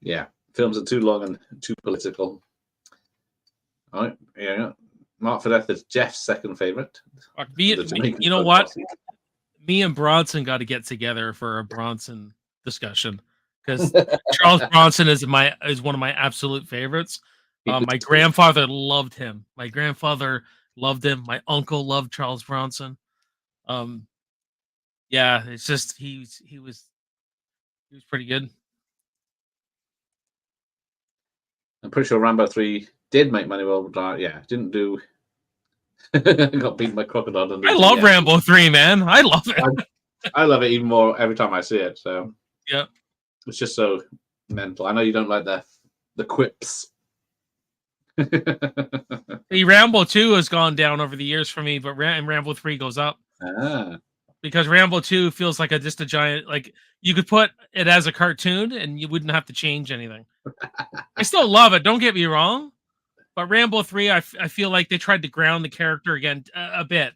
Yeah. Films are too long and too political. All right. Yeah. Mark for Death is Jeff's second favorite. Fuck, The you know folk what? posse. Me and Bronson got to get together for a Bronson discussion because Charles Bronson is one of my absolute favorites. My grandfather loved him. My grandfather loved him. My uncle loved Charles Bronson. Yeah, it's just he was pretty good. I'm pretty sure Rambo 3 did make money well, but yeah, didn't do. Got beaten by crocodile. I love Rambo 3, man. I love it. I love it even more every time I see it. So Yeah, it's just so mental. I know you don't like the quips. the Rambo 2 has gone down over the years for me, but Rambo 3 goes up. Ah. Because Rambo 2 feels like just a giant, like you could put it as a cartoon and you wouldn't have to change anything. I still love it, don't get me wrong, but Rambo 3, I feel like they tried to ground the character again a bit,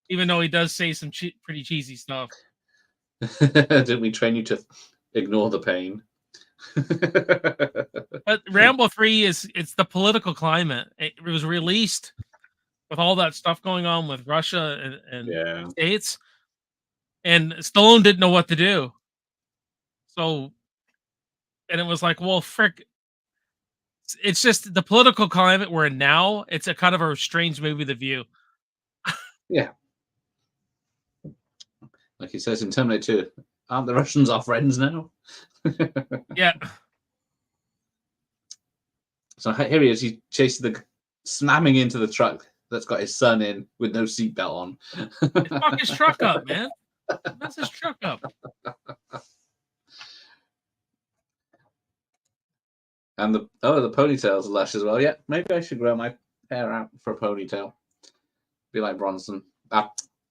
even though he does say some pretty cheesy stuff. Didn't we train you to ignore the pain? But Rambo 3 it's the political climate. It was released with all that stuff going on with Russia and Yeah. the States, and Stallone didn't know what to do. So, and it was like, well, frick. It's just the political climate we're in now. It's a kind of a strange movie to view. Yeah. Like he says in Terminator 2, aren't the Russians our friends now? Yeah. So here he is. He chases slamming into the truck that's got his son in with no seatbelt on. Fuck his truck up, man. Mess his truck up. And the ponytail's lush as well. Yeah, maybe I should grow my hair out for a ponytail. Be like Bronson.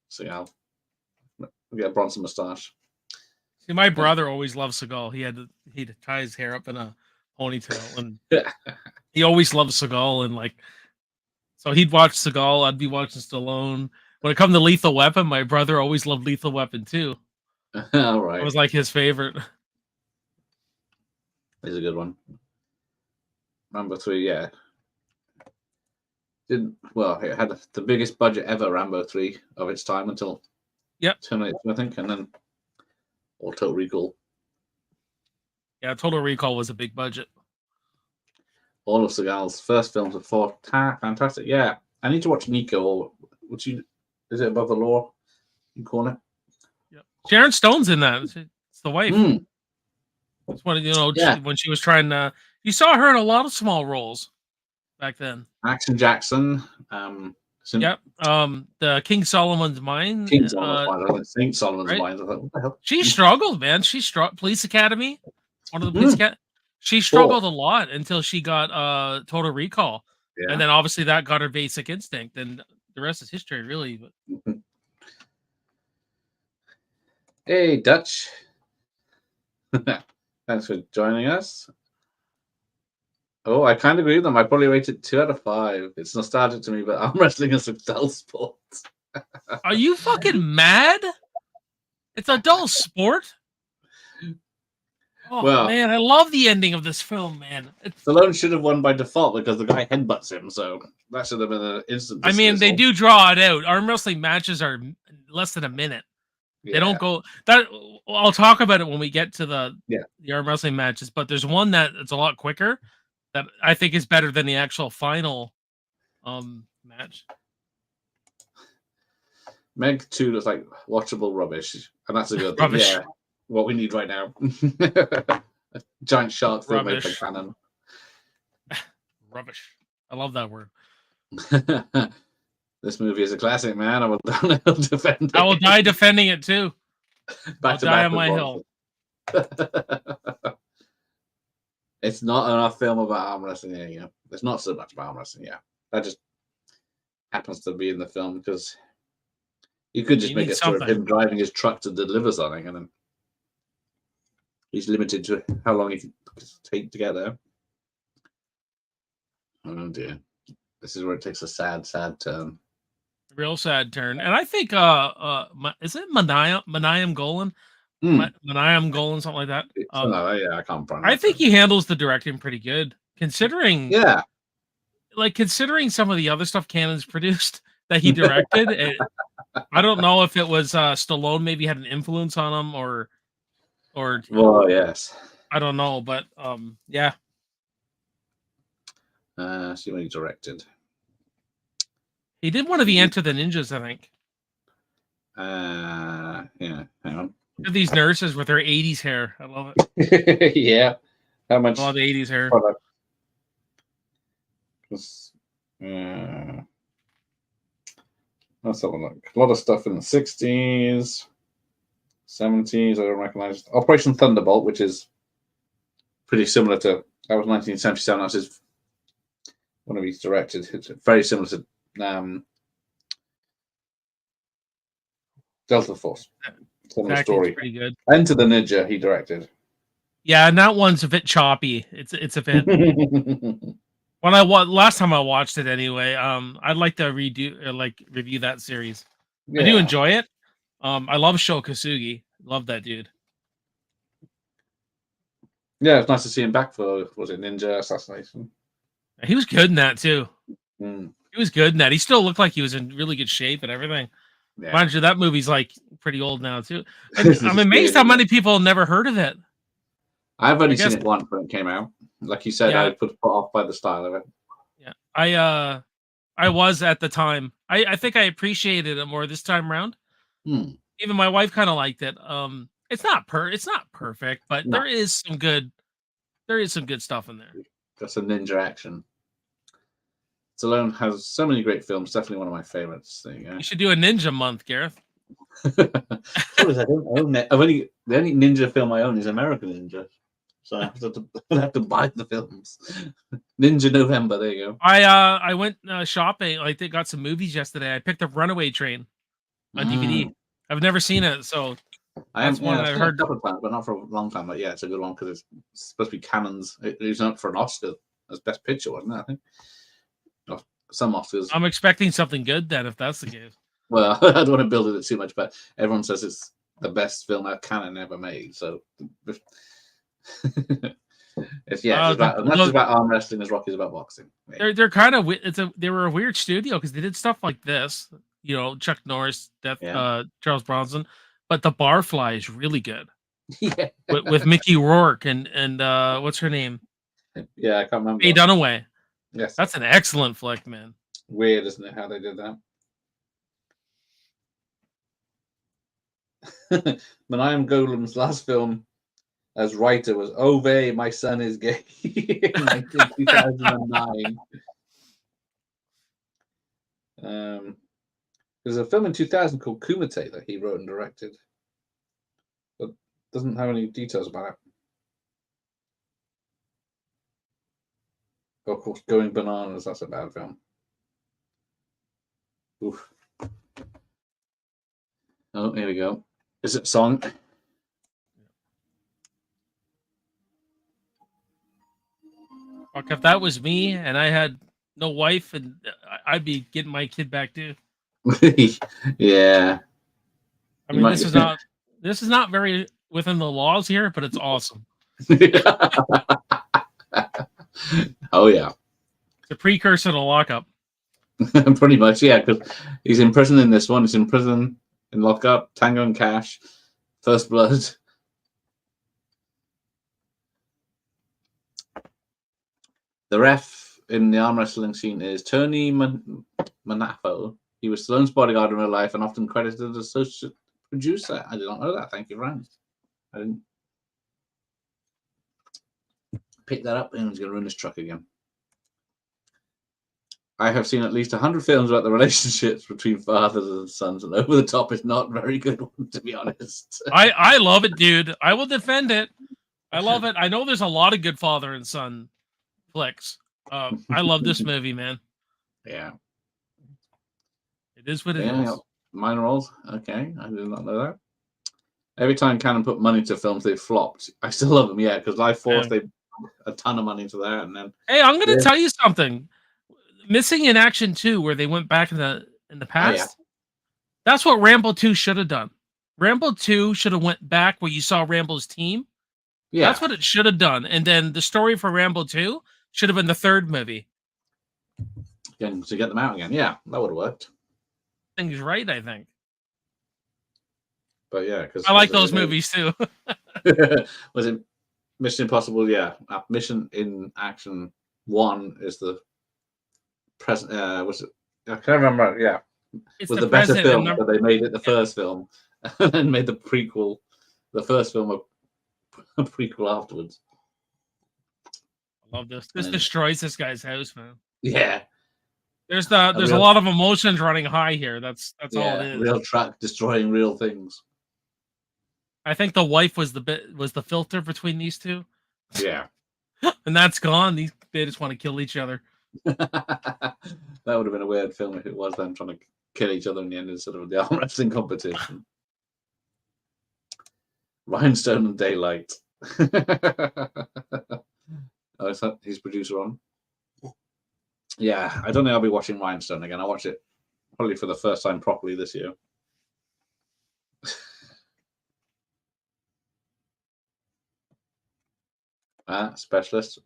See, I'll get a Bronson moustache. See, my brother always loved Seagal. He'd tie his hair up in a ponytail, and he always loved Seagal, and like, so he'd watch Seagal. I'd be watching Stallone. When it come to Lethal Weapon, my brother always loved Lethal Weapon too. All right, it was like his favorite. It's a good one. Rambo 3, yeah. It had the biggest budget ever, Rambo 3 of its time until Terminator 2, I think, and then or Total Recall. Yeah, Total Recall was a big budget. All of Seagal's first films are fantastic. Yeah, I need to watch Nico, or is it Above the Law? You call it? Yep. Sharon Stone's in that. It's the wife. It's one of when she was trying to. You saw her in a lot of small roles back then. Action Jackson. The King Solomon's Mine. King Solomon's Mine. King Solomon's Mine. I thought, what the hell? She struggled, man. Police Academy. One of the police academy. She struggled a lot until she got Total Recall. Yeah. And then obviously that got her Basic Instinct. And the rest is history, really. But... Hey, Dutch. Thanks for joining us. Oh, I kind of agree with them. I probably rated 2 out of 5. It's nostalgic to me, but arm wrestling is a dull sport. Are you fucking mad? It's a dull sport. Oh, well, man, I love the ending of this film, man. Stallone should have won by default because the guy headbutts him, so that should have been an instant dismissal. I mean, they do draw it out. Arm wrestling matches are less than a minute. Yeah. They don't go that. I'll talk about it when we get to the arm wrestling matches, but there's one it's a lot quicker that I think is better than the actual final match. Meg 2 looks like watchable rubbish, and that's a good thing. Rubbish. Yeah, what we need right now. A giant shark thing made by cannon. Rubbish. I love that word. This movie is a classic, man. I will defend it. I will die defending it too. I'll die on my hill. It's not enough film about arm wrestling. Yeah, there's not so much about arm wrestling. Yeah, that just happens to be in the film because you could just make a story of him driving his truck to deliver something, and then he's limited to how long he can take to get there. Oh dear, this is where it takes a sad, sad turn. Real sad turn, and I think is it Manayam Golan? Manayam Golan, something like that. I can't pronounce. I think he handles the directing pretty good, considering. Yeah, considering some of the other stuff Cannon's produced that he directed. I don't know if it was Stallone maybe had an influence on him or. Well, yes. I don't know, but yeah. See what he directed. He did one of the Enter the Ninjas, I think. Yeah, hang on. These nurses with their 80s hair. I love it. Yeah. How much? I love the 80s hair. Let's have a look. A lot of stuff in the 60s, 70s. I don't recognize. Operation Thunderbolt, which is pretty similar to, that was 1977. That's his, one of his directed. It's very similar to Delta Force. Similar story. Pretty good. Enter the Ninja, he directed. Yeah, and that one's a bit choppy. It's a bit. When last time I watched it anyway, I'd like to review that series. Yeah. I do enjoy it. I love Sho Kosugi. Love that dude. Yeah, it's nice to see him back for Ninja Assassination. He was good in that too. He was good in that. He still looked like he was in really good shape and everything. Yeah. Mind you, that movie's like pretty old now too. And I'm amazed how many people have never heard of it. I've only guess seen it once when it came out. Like you said, Yeah. I was put off by the style of it. Yeah, I was at the time. I think I appreciated it more this time around. Hmm. Even my wife kind of liked it. It's not perfect, but No, there is some good stuff in there. that's a ninja action. Stallone has so many great films. Definitely one of my favorites. There you go. You should do a ninja month, Gareth. Trouble is, I don't own it. The only ninja film I own is American Ninja, so I have to buy the films. Ninja November. There you go. I went shopping. Like they got some movies yesterday. I picked up Runaway Train on DVD. I've never seen it, so that's one I've I've seen it a heard. couple of times, but not for a long time. But yeah, it's a good one because it's supposed to be Cannon's. It was up for an Oscar as Best Picture, wasn't it? I think. Or some Oscars. I'm expecting something good then, if that's the case. Well, I don't want to build it too much, but everyone says it's the best film that Cannon ever made. So it's as much about arm wrestling as Rocky's about boxing. They're kind of they were a weird studio because they did stuff like this, Chuck Norris, Charles Bronson, but the Barfly is really good. Yeah, with Mickey Rourke and what's her name? Yeah, I can't remember. Faye Dunaway. Yes, that's an excellent flick, man. Weird, isn't it, how they did that? Maniam Golem's last film as writer was Ove, My Son is Gay in 2009. There's a film in 2000 called Kumite that he wrote and directed, but doesn't have any details about it. Of course, Going Bananas, that's a bad film. Oof. Oh, here we go. Is it song? Fuck, if that was me and I had no wife, and I'd be getting my kid back too. Yeah. I mean, this is not very within the laws here, but it's awesome. Oh yeah. It's a precursor to lockup. Pretty much, yeah, because he's in prison in this one. He's in prison, in lockup, Tango and Cash, First Blood. The ref in the arm wrestling scene is Tony Manafo. He was Stallone's bodyguard in real life and often credited as associate producer. I did not know that. Thank you, Frank. I didn't pick that up, and he's going to ruin his truck again. I have seen at least 100 films about the relationships between fathers and sons, and Over the Top is not a very good one, to be honest. I love it, dude. I will defend it. I love it. I know there's a lot of good father and son flicks. I love this movie, man. Yeah. It is what it is. Minor roles. Okay, I did not know that. Every time Cannon put money to films, they flopped. I still love them, yeah, because Life Force, they put a ton of money into that, and then. Hey, I'm going to tell you something. Missing in Action 2, where they went back in the past. Oh, yeah. That's what Rambo 2 should have done. Rambo 2 should have went back where you saw Rambo's team. Yeah, that's what it should have done. And then the story for Rambo 2 should have been the third movie. Again, to get them out again, yeah, that would have worked. Things right, I think. But yeah, because I like those movies too. Was it Mission Impossible? Yeah, Mission in Action 1 is the present. Was it? I can't remember. Yeah, it's was the better film, but they made it the first film, and then made the prequel, the first film, a prequel afterwards. I love this. This destroys this guy's house, man. Yeah. There's a lot of emotions running high here. That's all it is. Real truck destroying real things. I think the wife was the filter between these two. Yeah. And that's gone. They just want to kill each other. That would have been a weird film if it was them trying to kill each other in the end instead of the arm wrestling competition. Rhinestone and Daylight. Oh, is that his producer on? Yeah, I don't think I'll be watching Rhinestone again. I watched it probably for the first time properly this year. Specialist.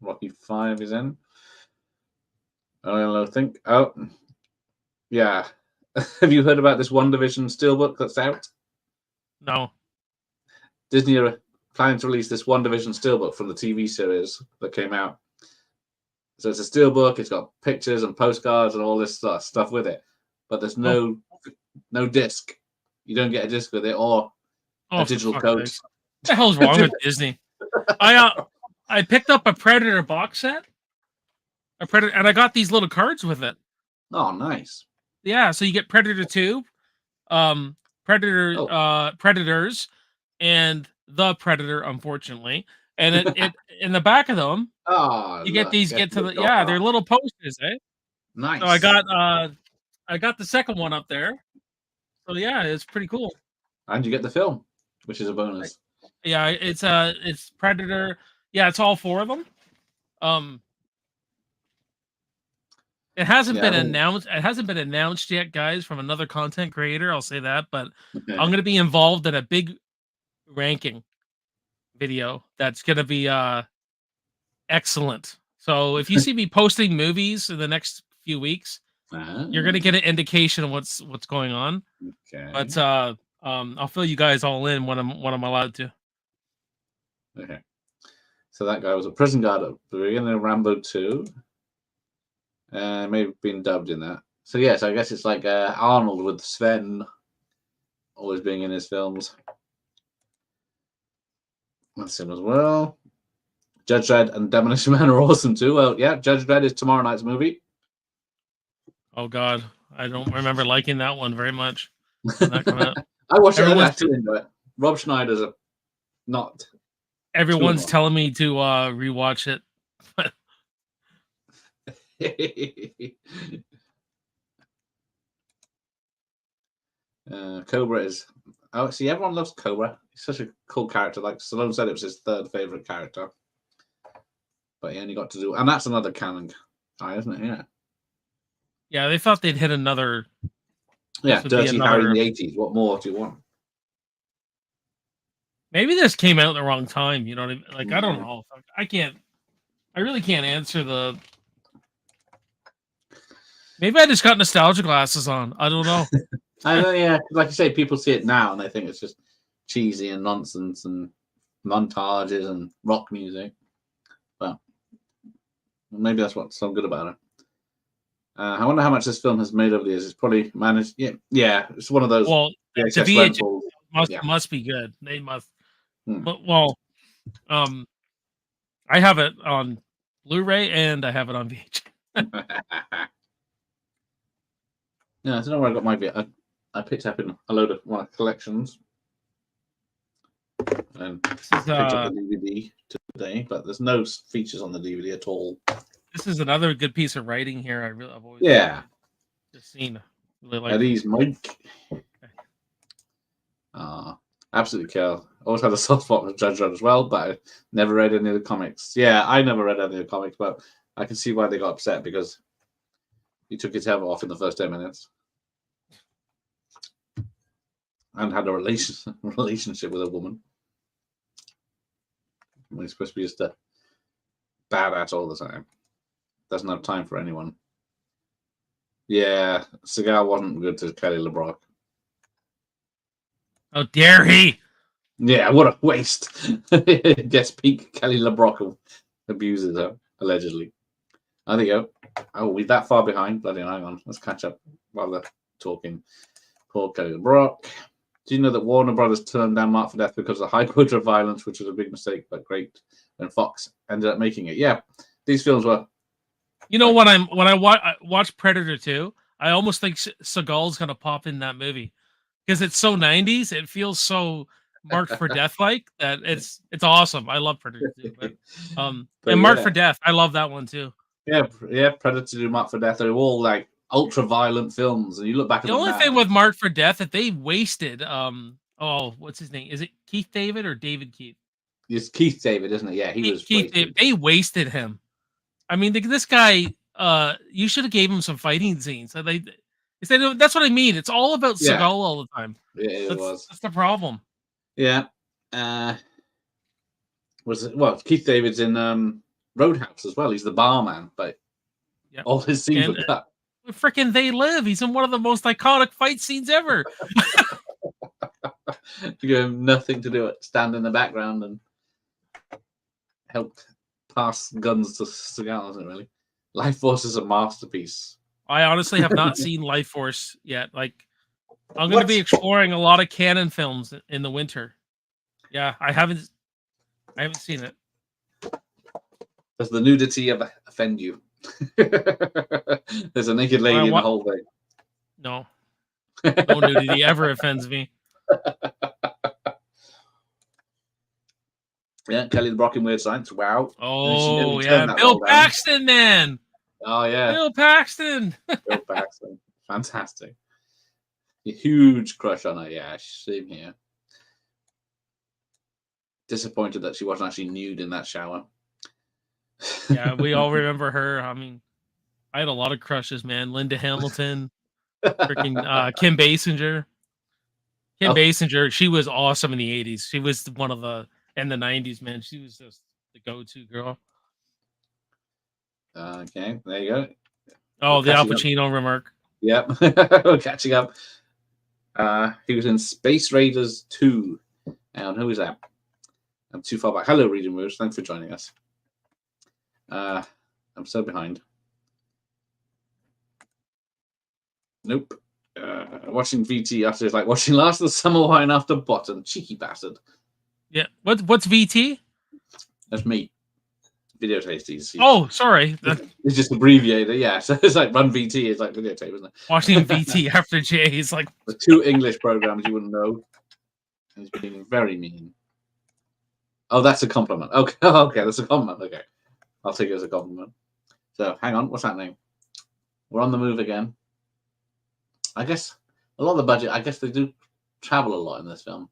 Rocky 5 is in. I think. Oh, yeah. Have you heard about this One Division Steelbook that's out? No. Disney are planning to release this One Division steelbook from the TV series that came out. So it's a steelbook. It's got pictures and postcards and all this stuff with it, but there's no disc. You don't get a disc with it or a digital code. What the hell's wrong with Disney? I picked up a Predator box set, and I got these little cards with it. Oh, nice. Yeah, so you get Predator 2, Predators, and the Predator, unfortunately. And it in the back of them, you get these they're little posters, eh? Nice. So I got the second one up there. So yeah, it's pretty cool. And you get the film, which is a bonus. Yeah, it's Predator. Yeah, it's all 4 of them. It hasn't been announced. It hasn't been announced yet, guys, from another content creator. I'll say that, but I'm going to be involved in a big ranking video that's going to be excellent. So if you see me posting movies in the next few weeks, you're going to get an indication of what's going on. Okay. But I'll fill you guys all in when I'm allowed to. Okay. So that guy was a prison guard at the beginning of Rambo 2. Maybe been dubbed in that. So yes, I guess it's like Arnold with Sven always being in his films. That's him as well. Judge Dredd and Demolition Man are awesome too. Well, yeah, Judge Dredd is tomorrow night's movie. Oh God, I don't remember liking that one very much. I watched it. I still enjoy it. Rob Schneider's not. Everyone's telling me to rewatch it. Cobra is. Oh, see, everyone loves Cobra. He's such a cool character. Like Stallone said, it was his 3rd favorite character, but he only got to do, and that's another canon guy, isn't it? Yeah. Yeah, they thought they'd hit another. Yeah, Dirty Harry in the 80s. What more do you want? Maybe this came out at the wrong time. You know what I mean? Like, I don't know. I really can't answer the. Maybe I just got nostalgia glasses on. I don't know. I know, yeah. Like you say, people see it now and they think it's just cheesy and nonsense and montages and rock music. But maybe that's what's so good about it. I wonder how much this film has made over the years. It's probably managed. Yeah. It's one of those. Well, the VHS must be good. They must. But, I have it on Blu-ray and I have it on VHS. Yeah, I don't know where I got my bit. I picked up in a load of my collections and picked up the DVD today, but there's no features on the DVD at all. This is another good piece of writing here. I've always just seen. Really like Eddie's Mike. Absolutely kill. Always had a soft spot for Judge Dredd as well, but I never read any of the comics. Yeah, I never read any of the comics, but I can see why they got upset because he took his head off in the first 10 minutes. And had a relationship with a woman. When he's supposed to be just a badass all the time. Doesn't have time for anyone. Yeah, Seagal wasn't good to Kelly LeBrock. How dare he? Yeah, what a waste. Guess peak Kelly LeBrock abuses her, allegedly. There you go. Oh, we're that far behind. Bloody hang on. Let's catch up while they're talking. Poor Kelly LeBrock. Do you know that Warner Brothers turned down Mark for Death because of the high quota of violence, which was a big mistake, but great when Fox ended up making it? Yeah, these films were. You know, when I watch Predator 2, I almost think Seagal's gonna pop in that movie because it's so 90s. It feels so Marked for Death like that. It's awesome. I love Predator 2, but and Marked for Death, I love that one too. Yeah, Predator and Marked for Death are all like ultra violent films, and you look back at the only thing with Marked for Death that they wasted. What's his name? Is it Keith David or David Keith? It's Keith David, isn't it? Yeah, he was. Keith David. They wasted him. I mean, this guy. You should have gave him some fighting scenes. That's what I mean. It's all about Seagal all the time. Yeah, that's the problem. Yeah. Keith David's in Roadhouse as well. He's the barman, but all his scenes were cut. Freaking They Live. He's in one of the most iconic fight scenes ever. You give him nothing to do it. Stand in the background and helped pass guns to Seagal, isn't it? Really, Life Force is a masterpiece. I honestly have not seen Life Force yet. Like, I'm going to What? be exploring a lot of canon films in the winter. Yeah, I haven't seen it. Does the nudity ever offend you? There's a naked lady in the whole thing. No, no nudity ever offends me. Yeah, Kelly the Brock in Weird Science. Wow. Oh yeah, Bill Paxton, man. Oh yeah, Bill Paxton. Bill Paxton, fantastic. A huge crush on her. Yeah, same here. Disappointed that she wasn't actually nude in that shower. Yeah, we all remember her. I mean, I had a lot of crushes, man. Linda Hamilton, freaking Kim Basinger. Kim Basinger, she was awesome in the 80s. She was one of the in the 90s, man. She was just the go-to girl. Okay, there you go. Oh, the Al Pacino remark. Yep, we're catching up. He was in Space Raiders 2. And who is that? I'm too far back. Hello, Reading Moves. Thanks for joining us. I'm so behind. Nope. Watching VT after it's like watching Last of the Summer Wine after Bottom. Cheeky bastard. Yeah. What's VT? That's me. Video tasties. Oh, sorry. It's just abbreviated. Yeah. So it's like Run VT is like videotape, isn't it? Watching VT after Jay is like the 2 English programs you wouldn't know. He's being very mean. Oh, that's a compliment. Okay, okay, that's a compliment. Okay, I'll take it as a compliment. So, hang on, what's happening? We're on the move again. I guess a lot of the budget. I guess they do travel a lot in this film.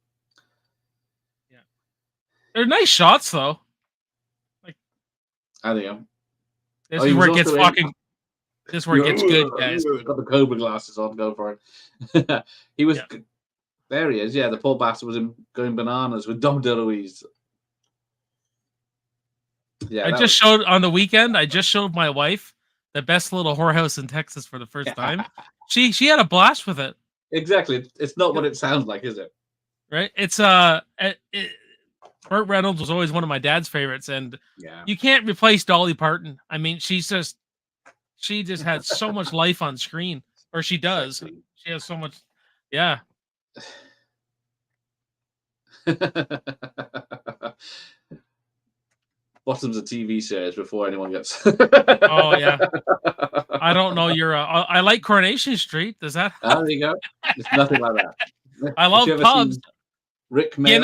Yeah, they're nice shots though. Like, there you go. This is where it gets fucking. This is where it gets good, guys. Got the Cobra glasses on. Go for it. He was. Yeah. There he is. Yeah, the poor bastard was going bananas with Dom DeLuise. Yeah, I just showed on the weekend. I just showed my wife the best little whorehouse in Texas for the first time. She had a blast with it. Exactly. It's not what it sounds like, is it? Right. It's Burt Reynolds was always one of my dad's favorites, and you can't replace Dolly Parton. I mean, she just had so much life on screen, or she does. She has so much. Yeah. Bottoms of TV series before anyone gets. Oh yeah, I don't know. I like Coronation Street. Does that? Oh, there you go. It's nothing like that. I love pubs. Rick Mail?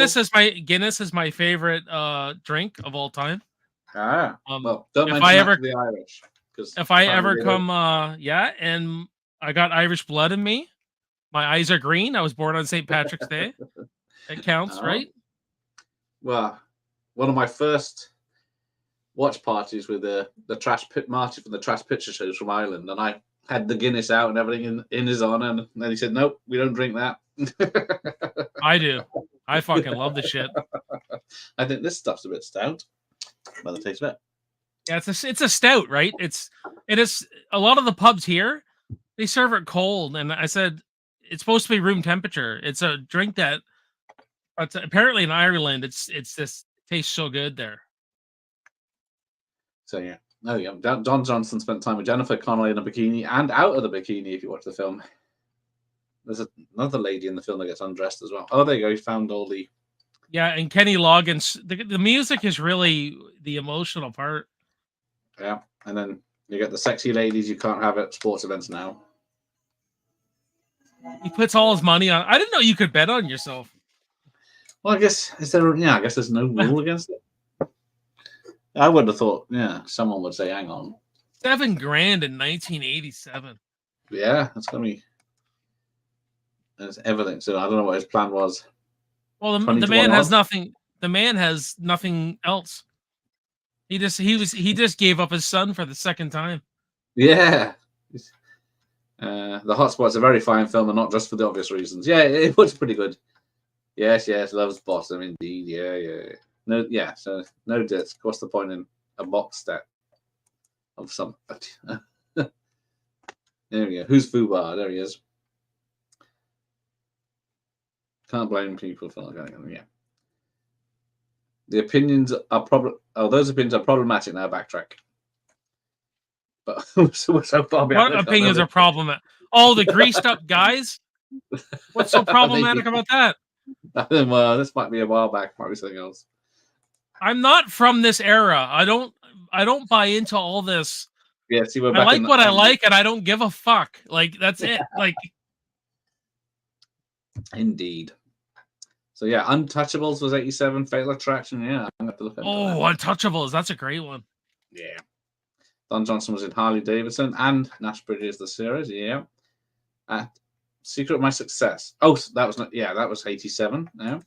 Guinness is my favorite drink of all time. Well, don't if mention I ever the Irish. If I ever come, and I got Irish blood in me. My eyes are green. I was born on St. Patrick's Day. It counts, right? Well, one of my first watch parties with the Trash Pit Marty from the Trash Picture Shows from Ireland, and I had the Guinness out and everything in his honor, and then he said, "Nope, we don't drink that." I do. I fucking love the shit. I think this stuff's a bit stout by the taste of it. Yeah, it's a stout, right? It is a lot of the pubs here, they serve it cold, and I said it's supposed to be room temperature. It's a drink that, but apparently in Ireland, it's just tastes so good there. So yeah, Don Johnson spent time with Jennifer Connelly in a bikini and out of the bikini. If you watch the film, there's another lady in the film that gets undressed as well. Oh, there you go. He found all the. Yeah, and Kenny Loggins. The music is really the emotional part. Yeah, and then you get the sexy ladies you can't have at sports events now. He puts all his money on. I didn't know you could bet on yourself. Well, I guess I guess there's no rule against it. I would have thought, someone would say, "Hang on, $7,000 in 1987." Yeah, that's gonna be. There's everything. So I don't know what his plan was. Well, the man has nothing. The man has nothing else. He just gave up his son for the second time. Yeah. The Hotspot's a very fine film, and not just for the obvious reasons. Yeah, it was pretty good. Yes, loves Bottom indeed. Yeah. No, yeah. So no disc. What's the point in a box set of some? There we go. Who's Fubar? There he is. Can't blame people for not getting him. Yeah. The opinions are those opinions are problematic now. Backtrack. But we're so far behind. What opinions are problematic? Oh, the greased up guys. What's so problematic about that? Well, this might be a while back. Might be something else. I'm not from this era. I don't buy into all this. Yeah, see, we're I back like in what I like, and I don't give a fuck. Like that's it. Like, indeed. So yeah, Untouchables was 87. Fatal Attraction, yeah, I'm gonna have to look at oh, that. Untouchables. That's a great one. Yeah. Don Johnson was in Harley Davidson and Nash Bridges the series. Yeah. Secret of My Success. Oh, that was not. Yeah, that was 87. Yeah.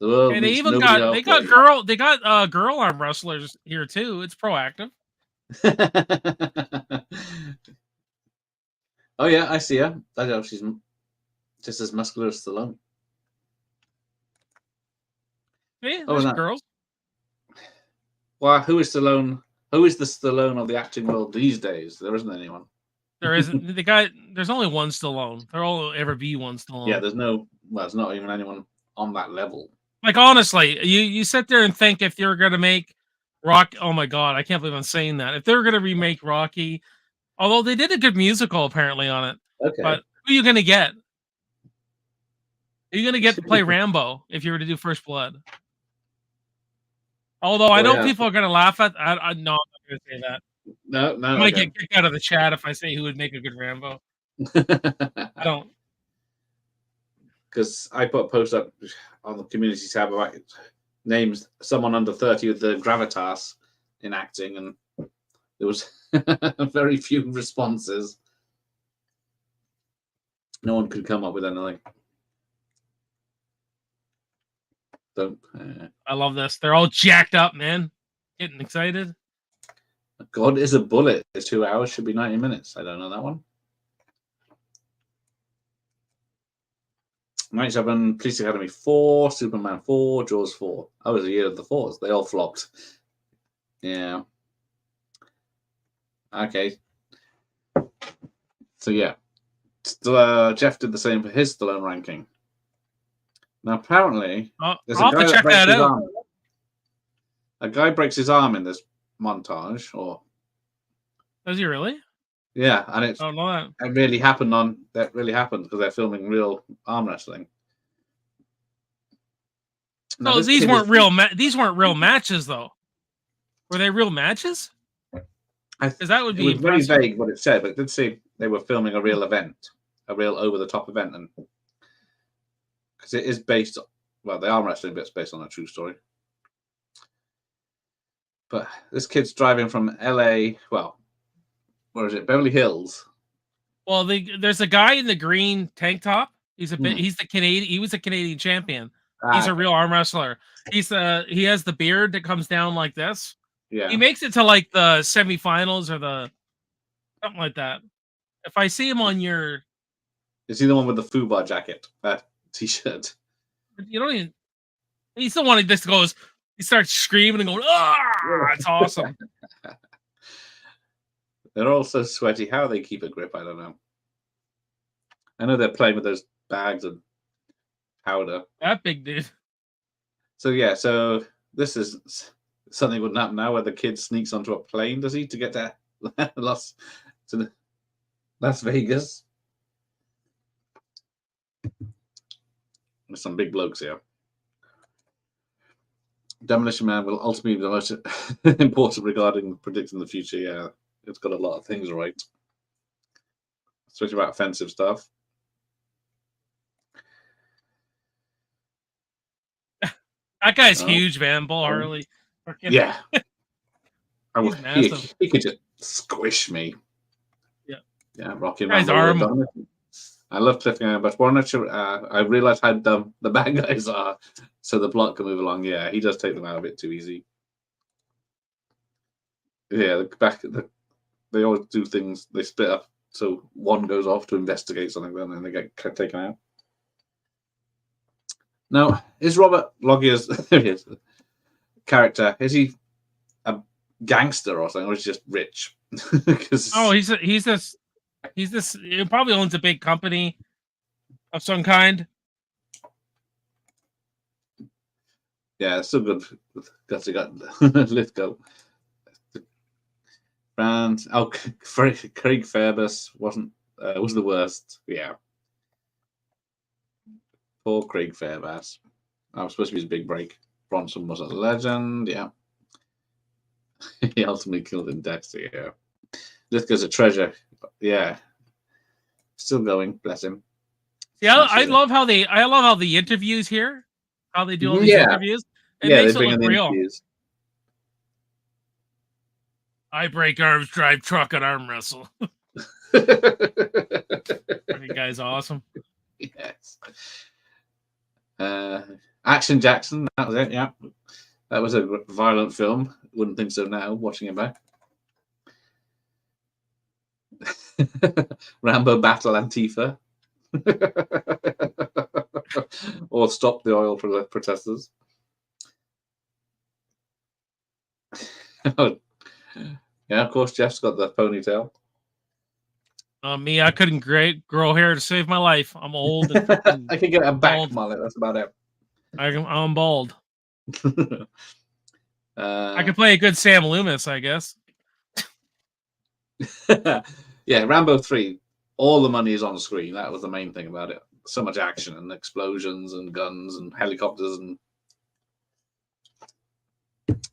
The world And they meets even nobody got girl arm wrestlers here too. It's proactive. Oh yeah, I see her. I know she's just as muscular as Stallone. Yeah, there's girls. Well, who is Stallone? Who is the Stallone of the acting world these days? There isn't anyone. There isn't the guy. There's only one Stallone. There'll ever be one Stallone. Yeah, there's no. Well, there's not even anyone on that level. Like honestly, you sit there and think if you're gonna make Rock. Oh my god, I can't believe I'm saying that. If they're gonna remake Rocky, although they did a good musical apparently on it, Okay. but who are you gonna get? Are you gonna get to play Rambo if you were to do First Blood? Although I know people are gonna laugh at. No, I'm not gonna say that. No. I might get kicked out of the chat if I say who would make a good Rambo. I don't. Because I put a post up on the community tab about names someone under 30 with the gravitas in acting, and there was very few responses. No one could come up with anything. Don't. I love this. They're all jacked up, man. Getting excited. God is a Bullet. It's 2 hours. Should be 90 minutes. I don't know that one. 97, Police Academy 4, Superman 4, Jaws 4. That was the year of the fours. They all flopped. Yeah. Okay. So yeah. Jeff did the same for his Stallone ranking. Now apparently, there's a guy that breaks his arm. A guy breaks his arm in this montage, or does he really? Yeah, and it's that really happened because they're filming real arm wrestling. Now, no, these weren't real. These weren't real matches, though. Were they real matches? Because that would be it was very vague what it said, but it did say they were filming a real event, a real over-the-top event, and because it is based, well, the arm wrestling bit's based on a true story. But this kid's driving from LA. Well, where is it? Beverly Hills. Well, there's a guy in the green tank top. He's he's the Canadian. He was a Canadian champion. He's a real arm wrestler. He has the beard that comes down like this. Yeah. He makes it to like the semifinals or the something like that. If I see him on your, is he the one with the FUBAR jacket, that t-shirt? You don't even. He's the one who just goes. He starts screaming and going, "Ah!" It's awesome. They're all so sweaty. How they keep a grip, I don't know. I know they're playing with those bags of powder. That big dude. So yeah, so this is something wouldn't happen now, where the kid sneaks onto a plane, does he, to get to Las Vegas? There's some big blokes here. Demolition Man will ultimately be the most important regarding predicting the future. Yeah, it's got a lot of things right, especially about offensive stuff. That guy's huge, man. Bull Harley. Yeah. He could just squish me. Yeah. Yeah, Rocky Guy's arm. I love cliffhanger, but I realize how dumb the bad guys are, so the plot can move along. Yeah, he does take them out a bit too easy. Yeah, they always do things. They split up, so one goes off to investigate something, and then they get taken out. Now, is Robert Loggier's character, is he a gangster or something, or is he just rich? He's this. He probably owns a big company of some kind. Yeah, it's still good. Got to got Lithgow. And Craig Fairbanks was the worst. Yeah, poor Craig Fairbanks. That was supposed to be his big break. Bronson was a legend. Yeah, he ultimately killed in Dexter. Yeah, Lithgow's a treasure. Yeah, still going. Bless him. Yeah, Smash it. I love how the interviews here, how they do all these Yeah, interviews. It yeah, they makes it bring look in the real. interviews. I break arms, drive truck, and arm wrestle. Fucking guy's awesome. Yes. Action Jackson. That was it. Yeah, that was a violent film. Wouldn't think so now. Watching it back. Rambo Battle Antifa. Or Stop the Oil Protesters. Yeah, of course, Jeff's got the ponytail. Me, I couldn't grow hair to save my life. I'm old and I can get a back bald. mullet. That's about it. I'm bald. I uh, could play a good Sam Loomis, I guess. yeah, Rambo 3. All the money is on screen. That was the main thing about it. So much action and explosions and guns and helicopters and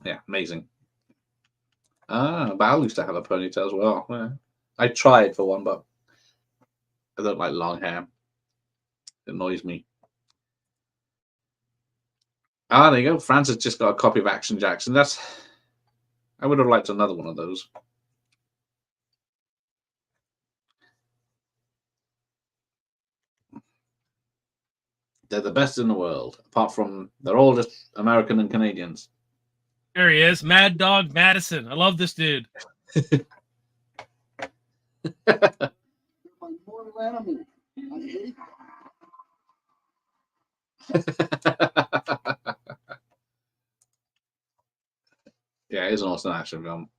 yeah, amazing. Val used to have a ponytail as well. Yeah. I tried for one, but I don't like long hair. It annoys me. There you go. France has just got a copy of Action Jackson. I would have liked another one of those. They're the best in the world, apart from they're all just American and Canadians. There he is, Mad Dog Madison. I love this dude. Yeah, it is an awesome action film.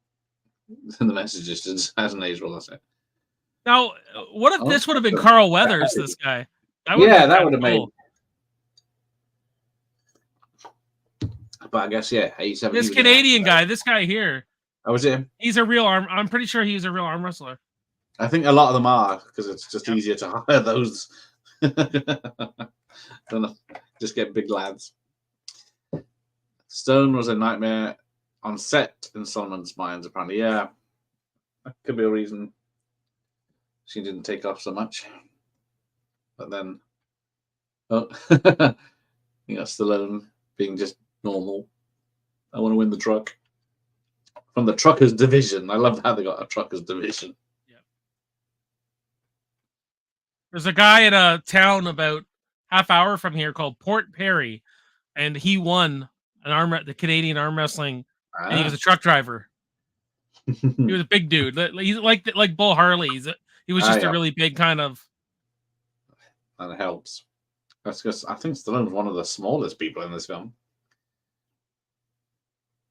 And the message just hasn't aged well, that's it. Now, what if this would have been Carl Weathers, this guy? That would have made. But I guess, yeah, 87. This Canadian guy, this guy here. Oh, was it? He's a real arm. I'm pretty sure he's a real arm wrestler. I think a lot of them are because it's just easier to hire those. Just get big lads. Stone was a nightmare on set in Solomon's Mines, apparently. Yeah, that could be a reason she didn't take off so much. But then, Stallone being just normal. I want to win the truck. From the truckers division. I love how they got a truckers division. Yeah. There's a guy in a town about half hour from here called Port Perry, and he won the Canadian arm wrestling, and he was a truck driver. He was a big dude. He's like Bull Harley. He was just a really big kind of. That helps. That's because I think Stallone's one of the smallest people in this film.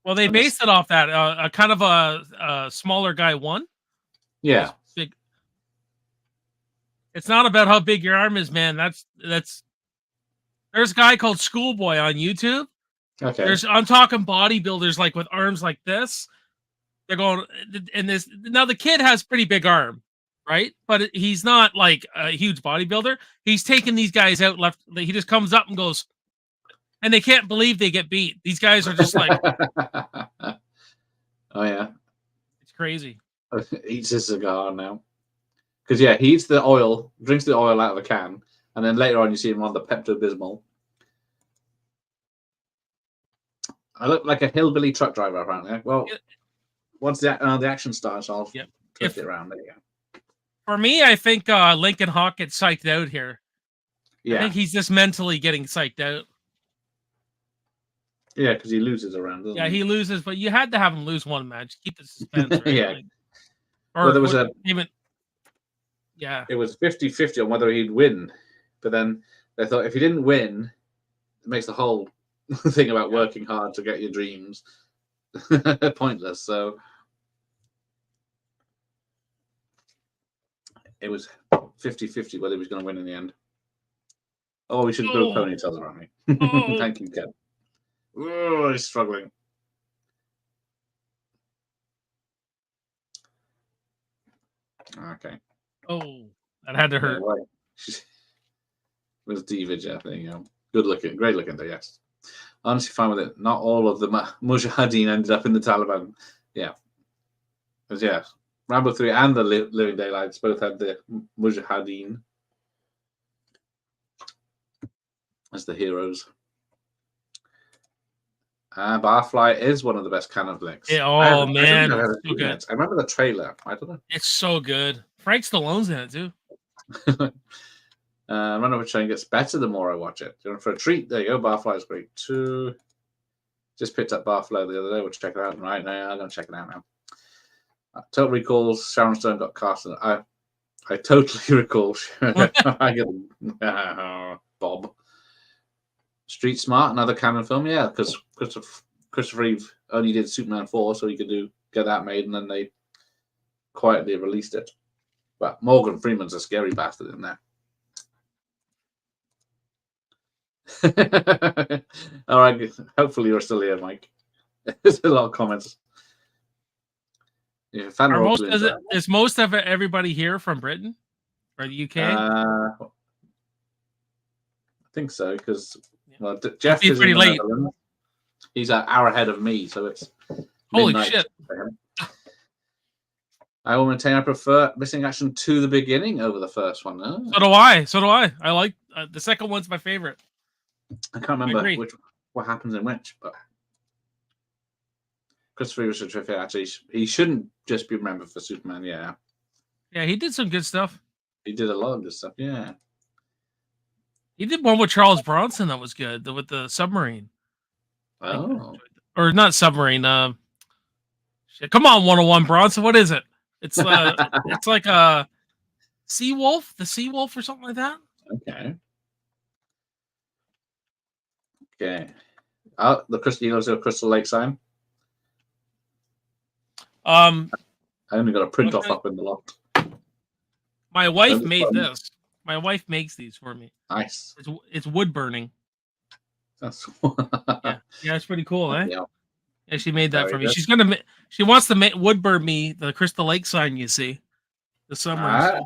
Well, they based it off that a kind of a smaller guy won. Yeah, big. It's not about how big your arm is, man. That's. There's a guy called Schoolboy on YouTube. Okay. I'm talking bodybuilders like with arms like this. They're going and this now. The kid has pretty big arm, right? But he's not like a huge bodybuilder. He's taking these guys out left. He just comes up and goes, and they can't believe they get beat. These guys are just like, oh yeah, it's crazy. Eats his cigar now because he eats the oil, drinks the oil out of a can, and then later on you see him on the Pepto-Bismol. I look like a hillbilly truck driver apparently. Well, once the action starts, I'll twist it around. There you go. For me, I think Lincoln Hawk gets psyched out here. Yeah. I think he's just mentally getting psyched out. Yeah, because he loses around, doesn't he? He loses, but you had to have him lose one match. Keep the suspense, right? Yeah. There was it was 50-50 on whether he'd win. But then they thought if he didn't win, it makes the whole thing about working hard to get your dreams pointless. So it was 50-50 whether he was going to win in the end. Oh, we should grow ponytails around me. Thank you, Kev. Oh, he's struggling. Okay. Oh, that had to hurt. Yeah, right. There's David, yeah, there you go. Good looking, great looking there, yes. Honestly fine with it. Not all of the Mujahideen ended up in the Taliban. Yeah. Because, yeah, Rambo 3 and the Living Daylights both had the Mujahideen as the heroes. Barfly is one of the best canon flicks. Oh, man. So good. I remember the trailer. I don't know. It's so good. Frank Stallone's in it, too. Run Over Train gets better the more I watch it. For a treat, there you go. Barfly is great too. Just picked up Barfly the other day. We'll check it out right now. I'm going to check it out now. Total Recalls, Sharon Stone got cast. I totally recall. I get Bob. Street Smart, another canon film, yeah, because Christopher Reeve only did Superman 4, so he could get that made, and then they quietly released it. But Morgan Freeman's a scary bastard in there. All right, hopefully you're still here, Mike. There's a lot of comments. Yeah, is most of everybody here from Britain or the UK? I think so, because Jeff is pretty late. He's an hour ahead of me, so it's holy shit. I will maintain I prefer Missing Action to the beginning over the first one. Oh. So do I. I like the second one's my favorite. I can't remember what happens in which, but Christopher Reeve was terrific. Actually, he shouldn't just be remembered for Superman. Yeah, he did some good stuff. He did a lot of good stuff. Yeah, he did one with Charles Bronson that was good, with the submarine. Oh, or not submarine. Shit. Come on, 101 Bronson. What is it? It's it's like a Sea Wolf, the Sea Wolf, or something like that. Okay. The Crystal Lake sign. I only got a print off up in the loft. My wife made this. My wife makes these for me. Nice. It's wood burning. That's yeah, it's pretty cool, eh? Yeah, she made that for me. Good. She wants to wood burn me the Crystal Lake sign. You see, the summer.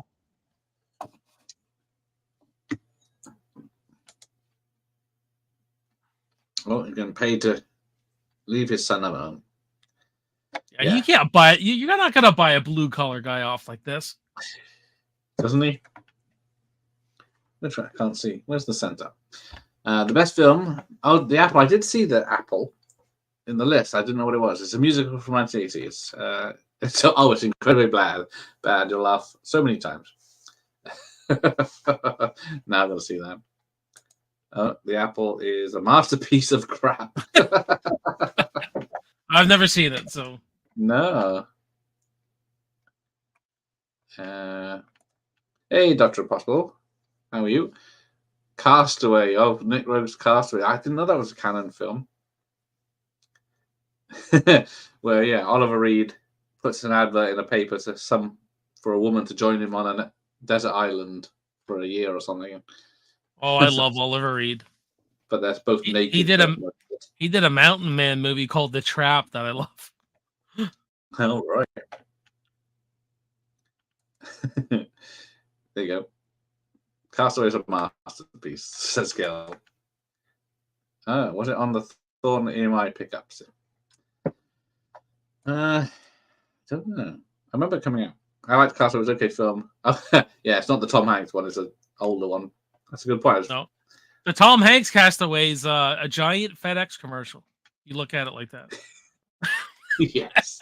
Well, you're getting paid to leave his son alone. Yeah. You can't buy it. You're not gonna buy a blue collar guy off like this. Doesn't he? Which one? I can't see. Where's the center? The best film. Oh, The Apple. I did see The Apple in the list. I didn't know what it was. It's a musical from 1980s. It's incredibly bad. You'll laugh so many times. Now I'm going to see that. The Apple is a masterpiece of crap. I've never seen it, so. No. Hey, Dr. Impossible. How are you? Castaway. Oh, Nick Rogue's Castaway. I didn't know that was a canon film. Where, Oliver Reed puts an advert in a paper for a woman to join him on a desert island for a year or something. Oh, I love Oliver Reed. But that's both naked. He did a Mountain Man movie called The Trap that I love. Oh, right. There you go. Castaway is a masterpiece, says Gail. Oh, was it on the Thorn EMI pickups? Don't know. I remember it coming out. I liked Castaway. It was an okay film. Oh, yeah, it's not the Tom Hanks one. It's an older one. That's a good point. No. The Tom Hanks Castaway is a giant FedEx commercial. You look at it like that. Yes.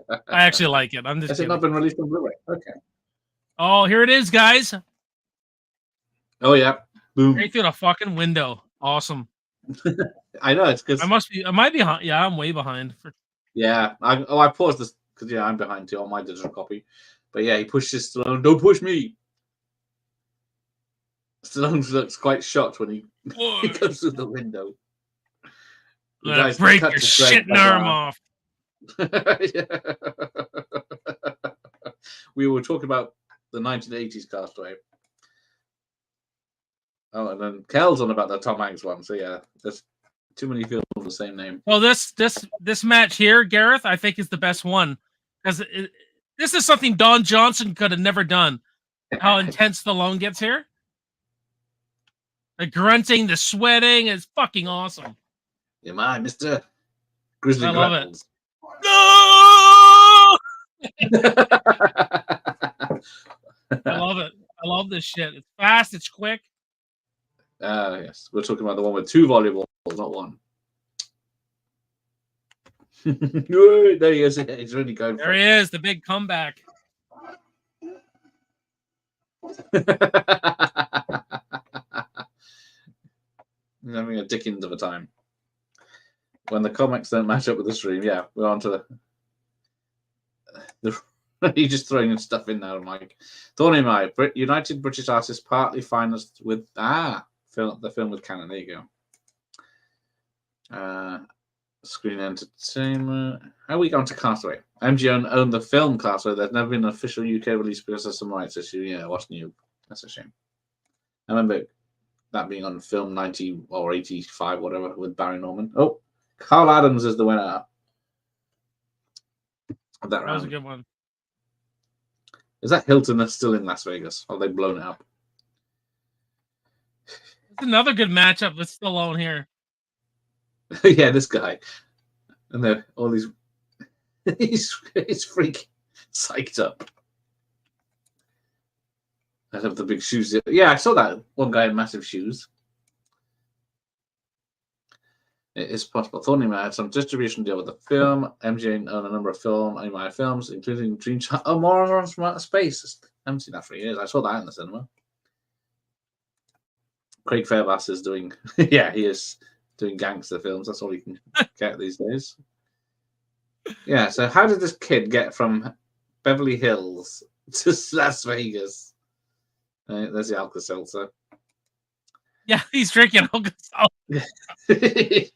I actually like it. I'm just. Has it not been released on Blu-ray? Okay. Oh, here it is, guys. Oh yeah. Boom. Right through the fucking window. Awesome. I know, it's because am I behind? Yeah, I'm way behind. Yeah. I paused this because I'm behind too on my digital copy. But yeah, he pushes Stallone. Don't push me. Stallone looks quite shocked when he goes through the window. Break your shitting arm off. We were talking about the 1980s Castaway. Oh, and then Kel's on about the Tom Hanks one. So yeah, there's too many films with the same name. Well, this match here, Gareth, I think is the best one because this is something Don Johnson could have never done. How intense Stallone gets here. The grunting, the sweating is fucking awesome. Am I, Mr. Grizzly I love Grapples? it. No! I love it. I love this shit. It's fast. It's quick. Yes. We're talking about the one with 2 volleyballs, not 1. There he is. He's really going there he is. The big comeback. He's having a dickens of a time. When the comics don't match up with the stream, yeah, we're on to the you're just throwing stuff in there, Mike. Thorny Mai, United British Artists partly financed with the film with Canon. There you go. Screen Entertainment. How are we going to Castaway? MGM owned the film Castaway. There's never been an official UK release because of some rights issue. Yeah, what's new? That's a shame. I remember that being on film 90 or 85, whatever, with Barry Norman. Oh, Carl Adams is the winner of that round. That was a good one. Is that Hilton that's still in Las Vegas? Or have they blown it up? It's another good matchup with Stallone here. Yeah, this guy. And they're all these... he's freaking psyched up. I have the big shoes. Yeah, I saw that one guy in massive shoes. It is possible. Thorny Man had some distribution deal with the film. MJ owned a number of animated films, including Dream Child. Oh, more from Outer Space. I haven't seen that for years. I saw that in the cinema. Craig Fairbass is doing... yeah, he is doing gangster films. That's all he can get these days. Yeah, so how did this kid get from Beverly Hills to Las Vegas? There's the Alka-Seltzer. Yeah, he's drinking Alka-Seltzer. If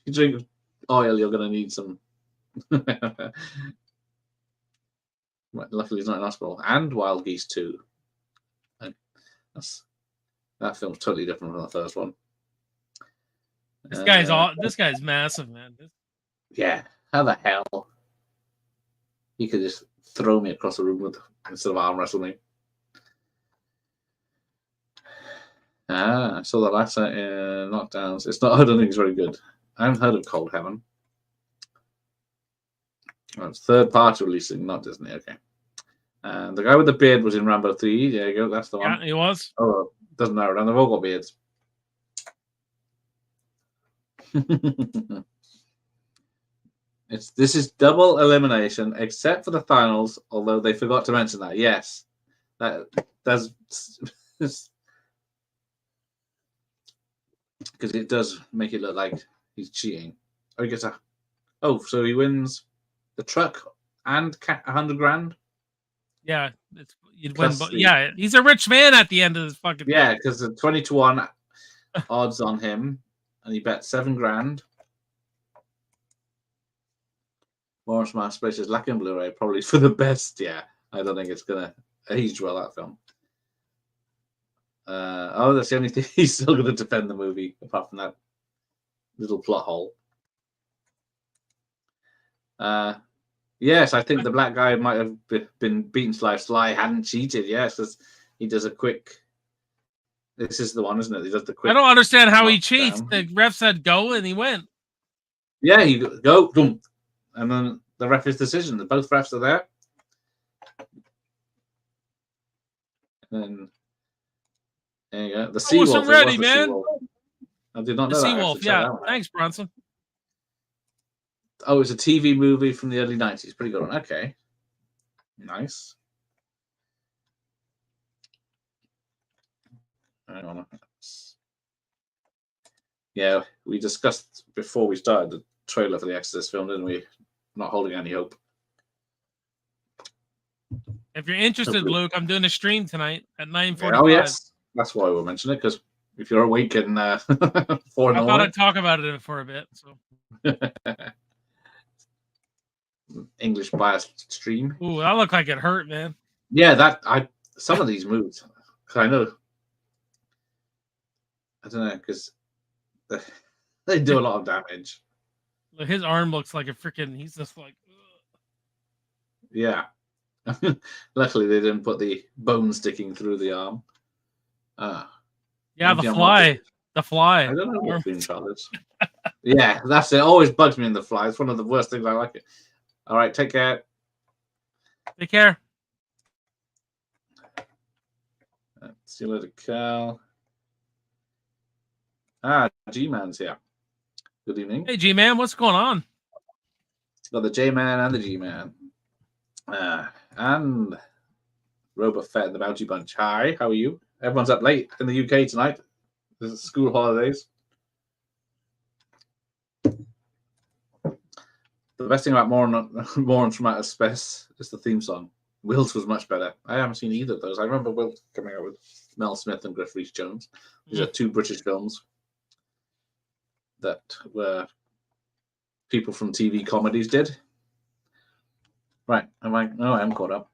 you drink oil, you're going to need some. Luckily, he's not in hospital. And Wild Geese 2. That film's totally different from the first one. This guy's massive, man. Yeah, how the hell? He could just throw me across the room instead of arm wrestle me. I saw that last night in Knockdowns. It's not. I don't think it's very good. I haven't heard of Cold Heaven. Oh, it's third party releasing, not Disney. Okay. And the guy with the beard was in Rambo 3. There you go. That's the one. Yeah, he was. Oh, doesn't matter. And they've all got beards. This is double elimination, except for the finals. Although they forgot to mention that. Yes, that's because it does make it look like he's cheating. Oh, he gets so he wins the truck and 100 grand. Yeah, you'd win. Yeah, he's a rich man at the end of this fucking. Yeah, because the 20-1 odds on him, and he bet 7 grand. Morris Masterpiece is lacking Blu-ray, probably for the best. Yeah, I don't think it's gonna age well, that film. That's the only thing. He's still going to defend the movie, apart from that little plot hole. Yes, I think the black guy might have been beaten. Sly hadn't cheated. Yes, because he does a quick. This is the one, isn't it? He does the quick. I don't understand how he cheats. The ref said go, and he went. Yeah, you go, boom, and then the referee's decision. Both refs are there. And there you go. The Seawolf. I'm ready, man. I did not know the that. Seawolf, yeah. Thanks, Bronson. Oh, it's a TV movie from the early 90s. Pretty good one. Okay. Nice. Hang on. Yeah, we discussed before we started the trailer for the Exorcist film, didn't we? Not holding any hope. If you're interested, Luke, I'm doing a stream tonight at 9:45. Oh, yes. That's why we'll mention it, because if you're awake in 4 in the morning. I thought I'd talk about it for a bit. So. English biased stream. Ooh, that looked like it hurt, man. Yeah, some of these moves, because I know. I don't know, because They do a lot of damage. His arm looks like a freaking. He's just like. Ugh. Yeah. Luckily, they didn't put the bone sticking through the arm. Yeah, the fly. The fly. I don't know what Dream Child is. Yeah, that's it. Always bugs me in the fly. It's one of the worst things. I like it. All right, take care. Take care. See you later, Cal. G-Man's here. Good evening. Hey, G-Man, what's going on? Got the J-Man and the G-Man. And Robot Fett and the Bounty Bunch. Hi, how are you? Everyone's up late in the UK tonight. This is school holidays. The best thing about Morons from Outer Space is the theme song. Will's was much better. I haven't seen either of those. I remember Will coming out with Mel Smith and Griff Rhys-Jones. These are two British films that were people from TV comedies did. Right. I'm caught up.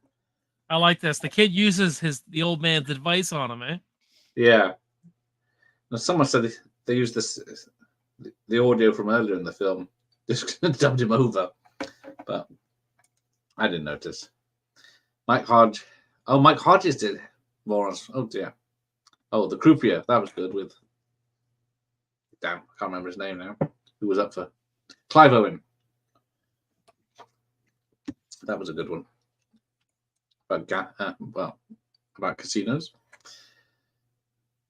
I like this. The kid uses the old man's advice on him, eh? Yeah. Now, someone said they used the audio from earlier in the film. Just dubbed him over. But I didn't notice. Mike Hodge. Oh, Mike Hodges did Morons. Oh, dear. Oh, The Croupier. That was good with... Damn, I can't remember his name now. Who was up for... Clive Owen. That was a good one. About casinos.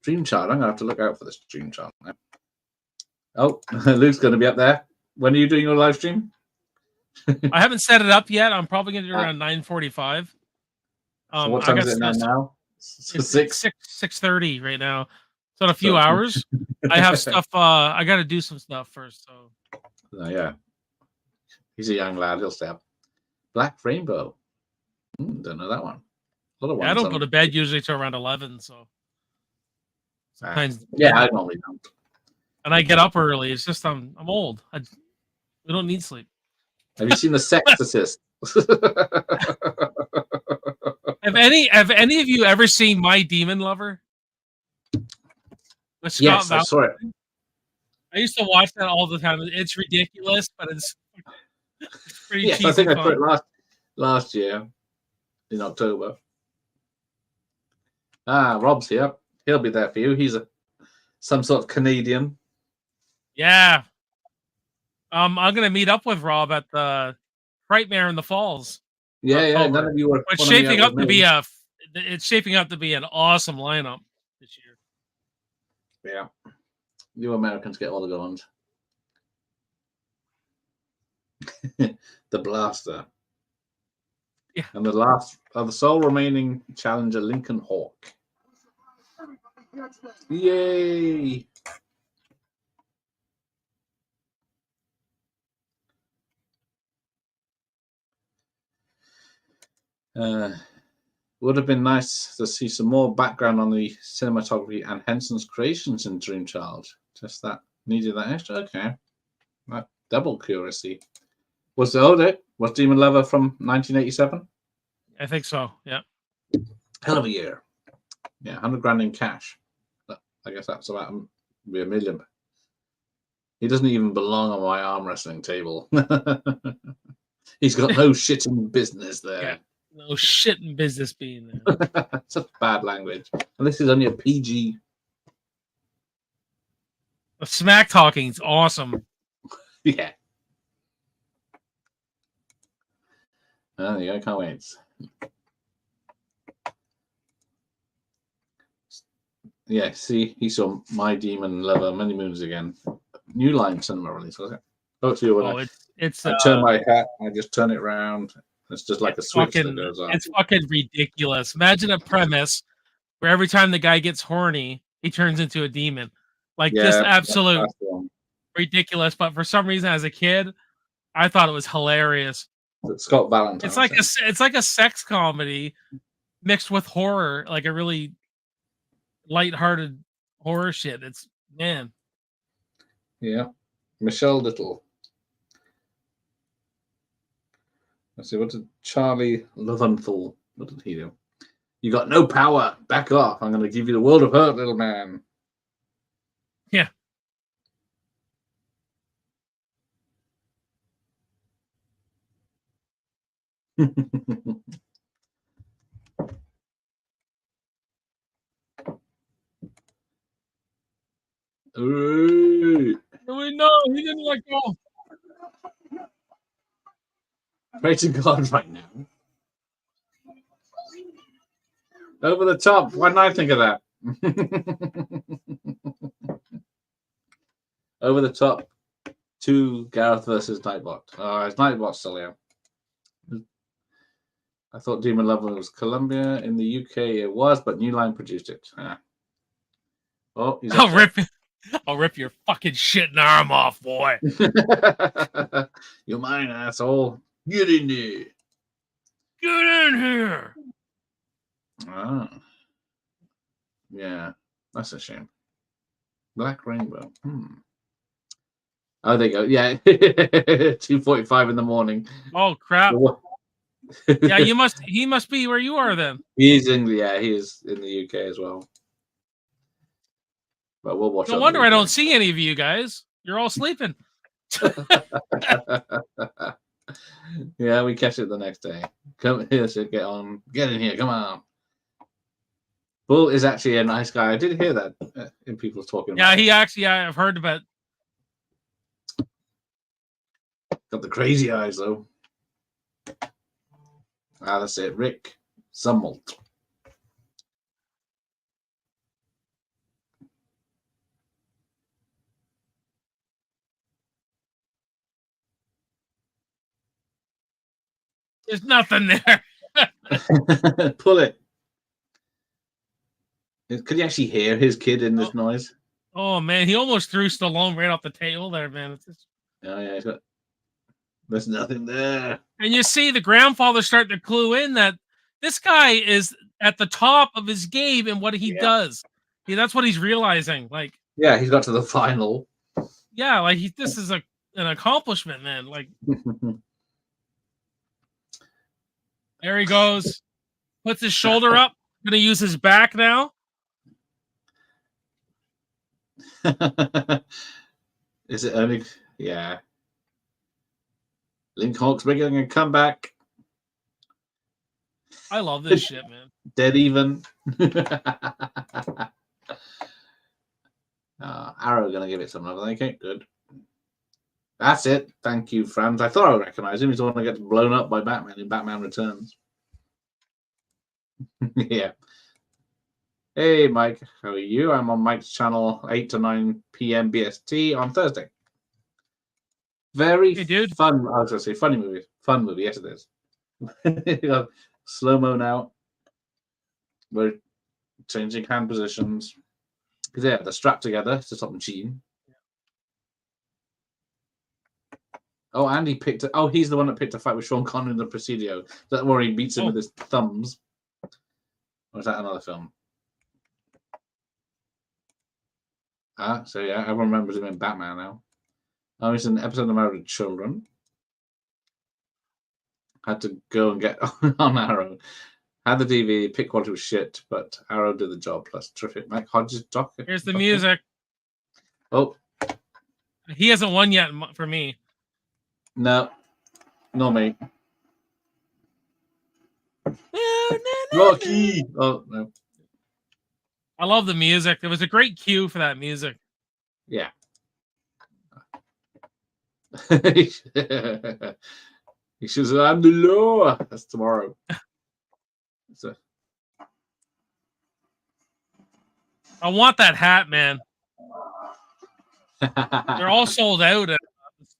Dream Child. I'm going to have to look out for this Dream Child now. Oh, Luke's going to be up there. When are you doing your live stream? I haven't set it up yet. I'm probably going to do around 9:45. So what time is it now? 6:30 right now. So in a few hours, I have stuff. I got to do some stuff first. So. Oh, yeah. He's a young lad. He'll stay up. Black Rainbow. Don't know that one. A lot of ones. I don't go to bed usually till around 11. So. Sometimes. Yeah, I normally don't. And I get up early. It's just I'm old. We don't need sleep. Have you seen The Sexorcist? Have any of you ever seen My Demon Lover? With Scott Yes, Valentine? I saw it. I used to watch that all the time. It's ridiculous, but it's pretty cheesy. I think fun. I saw it last year in October. Rob's here. He'll be there for you. He's some sort of Canadian. Yeah. I'm gonna meet up with Rob at the Frightmare in the Falls. Yeah. None of you were. It's shaping up to be It's shaping up to be an awesome lineup this year. Yeah. You Americans get all the good ones. The Blaster. Yeah. And the sole remaining challenger, Lincoln Hawk. Yay! Would have been nice to see some more background on the cinematography and Henson's creations in Dream Child. Just that needed that extra. Okay, that double curiosity. Was Demon Lover from 1987? I think so. Yeah. Hell of a year. Yeah, 100 grand in cash. I guess that's about $1 million. He doesn't even belong on my arm wrestling table. He's got no shit in business there. Yeah. No shit in business being there. Such bad language. And this is only a PG. The smack talking's awesome. Yeah. Oh, yeah, I can't wait. Yeah, see, he saw My Demon Lover many moons again. New Line cinema release, was it? I turn my hat, I just turn it around. It's just like a switch that goes on. It's fucking ridiculous. Imagine a premise where every time the guy gets horny, he turns into a demon. Like, just absolute ridiculous. But for some reason, as a kid, I thought it was hilarious. It's Scott Valentine. It's like a sex comedy mixed with horror, like a really lighthearted horror shit. It's man. Yeah, Michelle Little. Let's see, what did Charlie Loventhal? What did he do? You got no power. Back off. I'm going to give you the world of hurt, little man. Yeah. Ooh. No, he didn't let go. Pray to God right now. Over the top. Why didn't I think of that? Over the top. 2 Gareth versus Nightbot. Oh, is Nightbot still here? I thought Demon Lover was Columbia. In the UK it was, but New Line produced it. Ah. Oh, he's I'll rip your fucking shitting arm off, boy. You're mine, asshole. Get in there. Get in here. Ah. Yeah, that's a shame. Black Rainbow. Oh, there you go. Yeah, 2:45 in the morning. Oh crap! Yeah, he must be where you are then. He is in the UK as well. But we'll watch. No wonder I don't see any of you guys. You're all sleeping. Yeah, we catch it the next day. Come here, so get on. Get in here. Come on. Bull is actually a nice guy. I did hear that in people talking about he actually, I've heard about. Got the crazy eyes, though. Ah, that's it. Rick Summelt. There's nothing there. Pull it. Could you actually hear his kid in this noise? Oh man, he almost threw Stallone right off the table there, man. Oh yeah, there's nothing there. And you see the grandfather starting to clue in that this guy is at the top of his game in what he does. That's what he's realizing. Like, yeah, he's got to the final. Yeah, like this is an accomplishment, man. Like, there he goes. Puts his shoulder up. Gonna use his back now. Is it only? Yeah. Link Hawk's making a comeback. I love this shit, man. Dead even. Arrow gonna give it some love. Okay, good. That's it. Thank you, Franz. I thought I would recognize him. He's the one that gets blown up by Batman in Batman Returns. Yeah. Hey, Mike. How are you? I'm on Mike's channel 8 to 9 p.m. BST on Thursday. Very fun. I was going to say funny movie. Fun movie. Yes, it is. Slow-mo now. We're changing hand positions. Because yeah, they're strapped together to stop them cheating. Oh, and he picked it. Oh, he's the one that picked a fight with Sean Connery in the Presidio. That where he beats him with his thumbs. Or is that another film? So yeah, everyone remembers him in Batman now. Oh, he's in an episode of Married with Children. Had to go and get on Arrow. Had the DVD, pick quality was shit, but Arrow did the job. Plus terrific. Mike Hodges doc. Here's the music. Oh. He hasn't won yet for me. No. Not me. Rocky! Oh, no. I love the music. There was a great cue for that music. Yeah. He says, I'm the law. That's tomorrow. So. I want that hat, man. They're all sold out at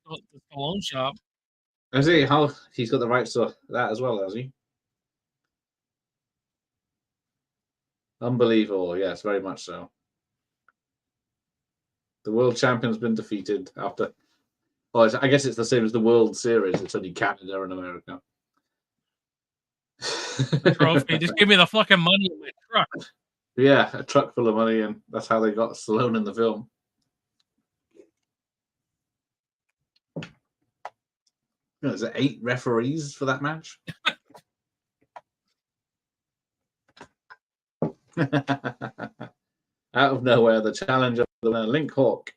the Stallone shop. Is he? How he's got the rights to that as well, has he? Unbelievable. Yes, very much so. The world champion's been defeated after. Oh, I guess it's the same as the World Series. It's only Canada and America. The trophy. Just give me the fucking money in my truck. Yeah, a truck full of money, and that's how they got Stallone in the film. Is it 8 referees for that match? Out of nowhere, the challenger, the winner, Link Hawk.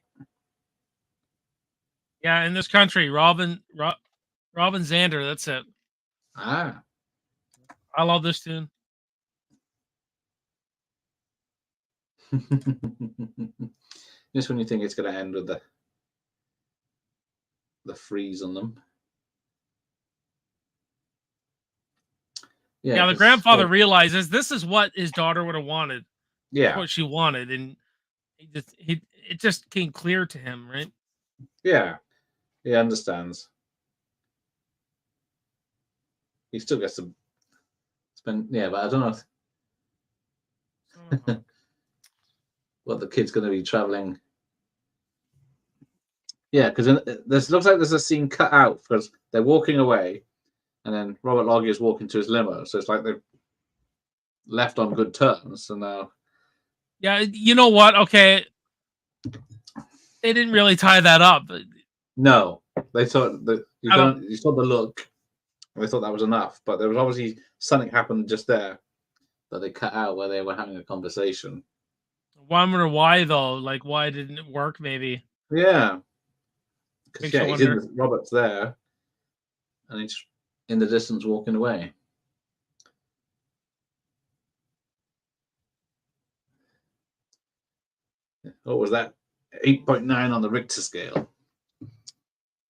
Yeah, in this country, Robin Zander. That's it. Ah. I love this tune. Just when you think it's going to end with the freeze on them. Yeah, the grandfather realizes this is what his daughter would have wanted. Yeah, what she wanted, and it just came clear to him, right? Yeah, he understands. He still gets to spend. Yeah, but I don't know what the kid's going to be traveling. Yeah, because this looks like there's a scene cut out because they're walking away, and then Robert Loggia is walking to his limo. So it's like they've left on good terms. So now, yeah, you know what? Okay, they didn't really tie that up. no, they thought that you saw the look. They thought that was enough, but there was obviously something happened just there that they cut out where they were having a conversation. I wonder why though. Like, why didn't it work? Maybe. Yeah, because Makes you he's wonder. Robert's there, and he's in the distance walking away. What was that? 8.9 on the Richter scale.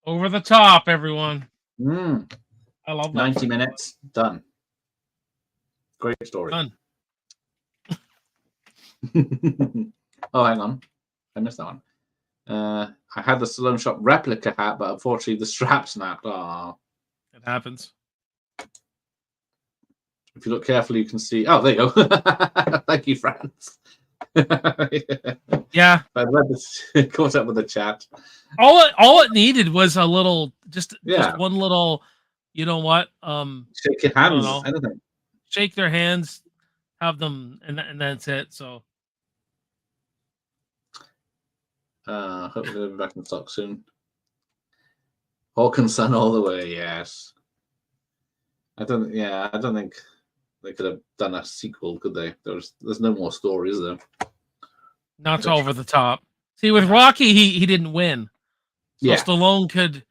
Over the top, everyone. I love that. 90 minutes, done. Great story. Done. Oh, hang on. I missed that one. I had the Stallone Shop replica hat, but unfortunately the strap snapped. Oh, it happens. If you look carefully, you can see. Oh, there you go. Thank you, Franz. Yeah. I read this, caught up with the chat. All it needed was a little, just one little. You know what? Shake your hands. Anything. Shake their hands, have them, and that's it. So. Hope we'll be back in stock soon. Hawkinson all the way, yes. I don't think they could have done a sequel, could they? There's no more story, is there? Not over the top. See, with Rocky, he didn't win. So Stallone could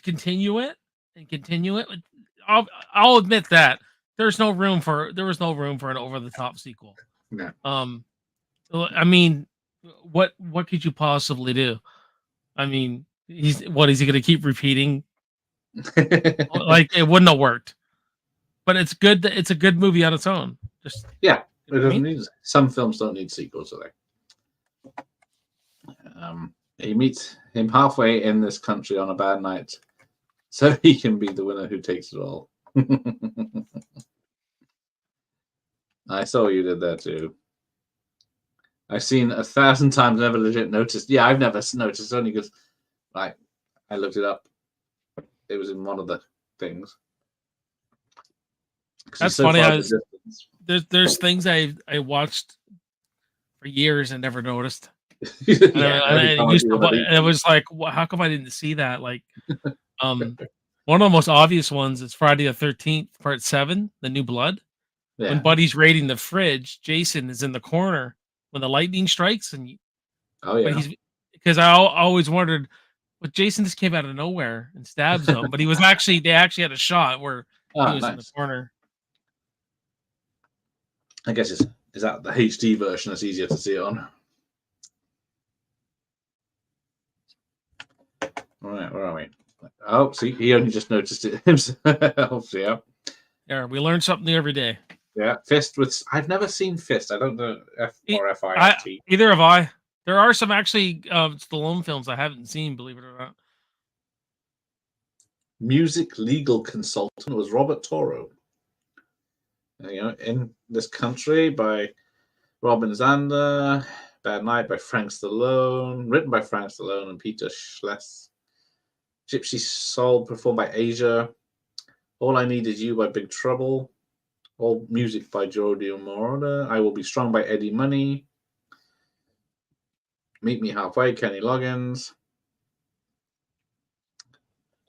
continue it and continue it. I'll admit that there was no room for an over the top sequel. Yeah. I mean, what could you possibly do? I mean, is he going to keep repeating? Like, it wouldn't have worked. But it's good. It's a good movie on its own. Just it doesn't need. Some films don't need sequels, do they? He meets him halfway in this country on a bad night, so he can be the winner who takes it all. I saw you did that too. I've seen 1,000 times, never legit noticed. Yeah, I've never noticed, only because I looked it up. It was in one of the things. That's funny. There's things I watched for years and never noticed. It was like, how come I didn't see that? Like, one of the most obvious ones is Friday the 13th, Part 7, The New Blood. Yeah. When Buddy's raiding the fridge, Jason is in the corner when the lightning strikes, and because I always wondered, but Jason just came out of nowhere and stabs him, but they actually had a shot where he was in the corner. I guess is that the HD version that's easier to see on. All right, where are we? Oh, see, he only just noticed it himself. Yeah. Yeah, we learn something new every day. Yeah, Fist with. I've never seen Fist. I don't know F or F-I-S-T. Either have I. There are some actually Stallone films I haven't seen, believe it or not. Music legal consultant was Robert Toro. In this country by Robin Zander. Bad Night by Frank Stallone. Written by Frank Stallone and Peter Schless. Gypsy Soul performed by Asia. All I Need Is You by Big Trouble. All music by Giorgio Moroder. I Will Be Strong by Eddie Money. Meet Me Halfway, Kenny Loggins.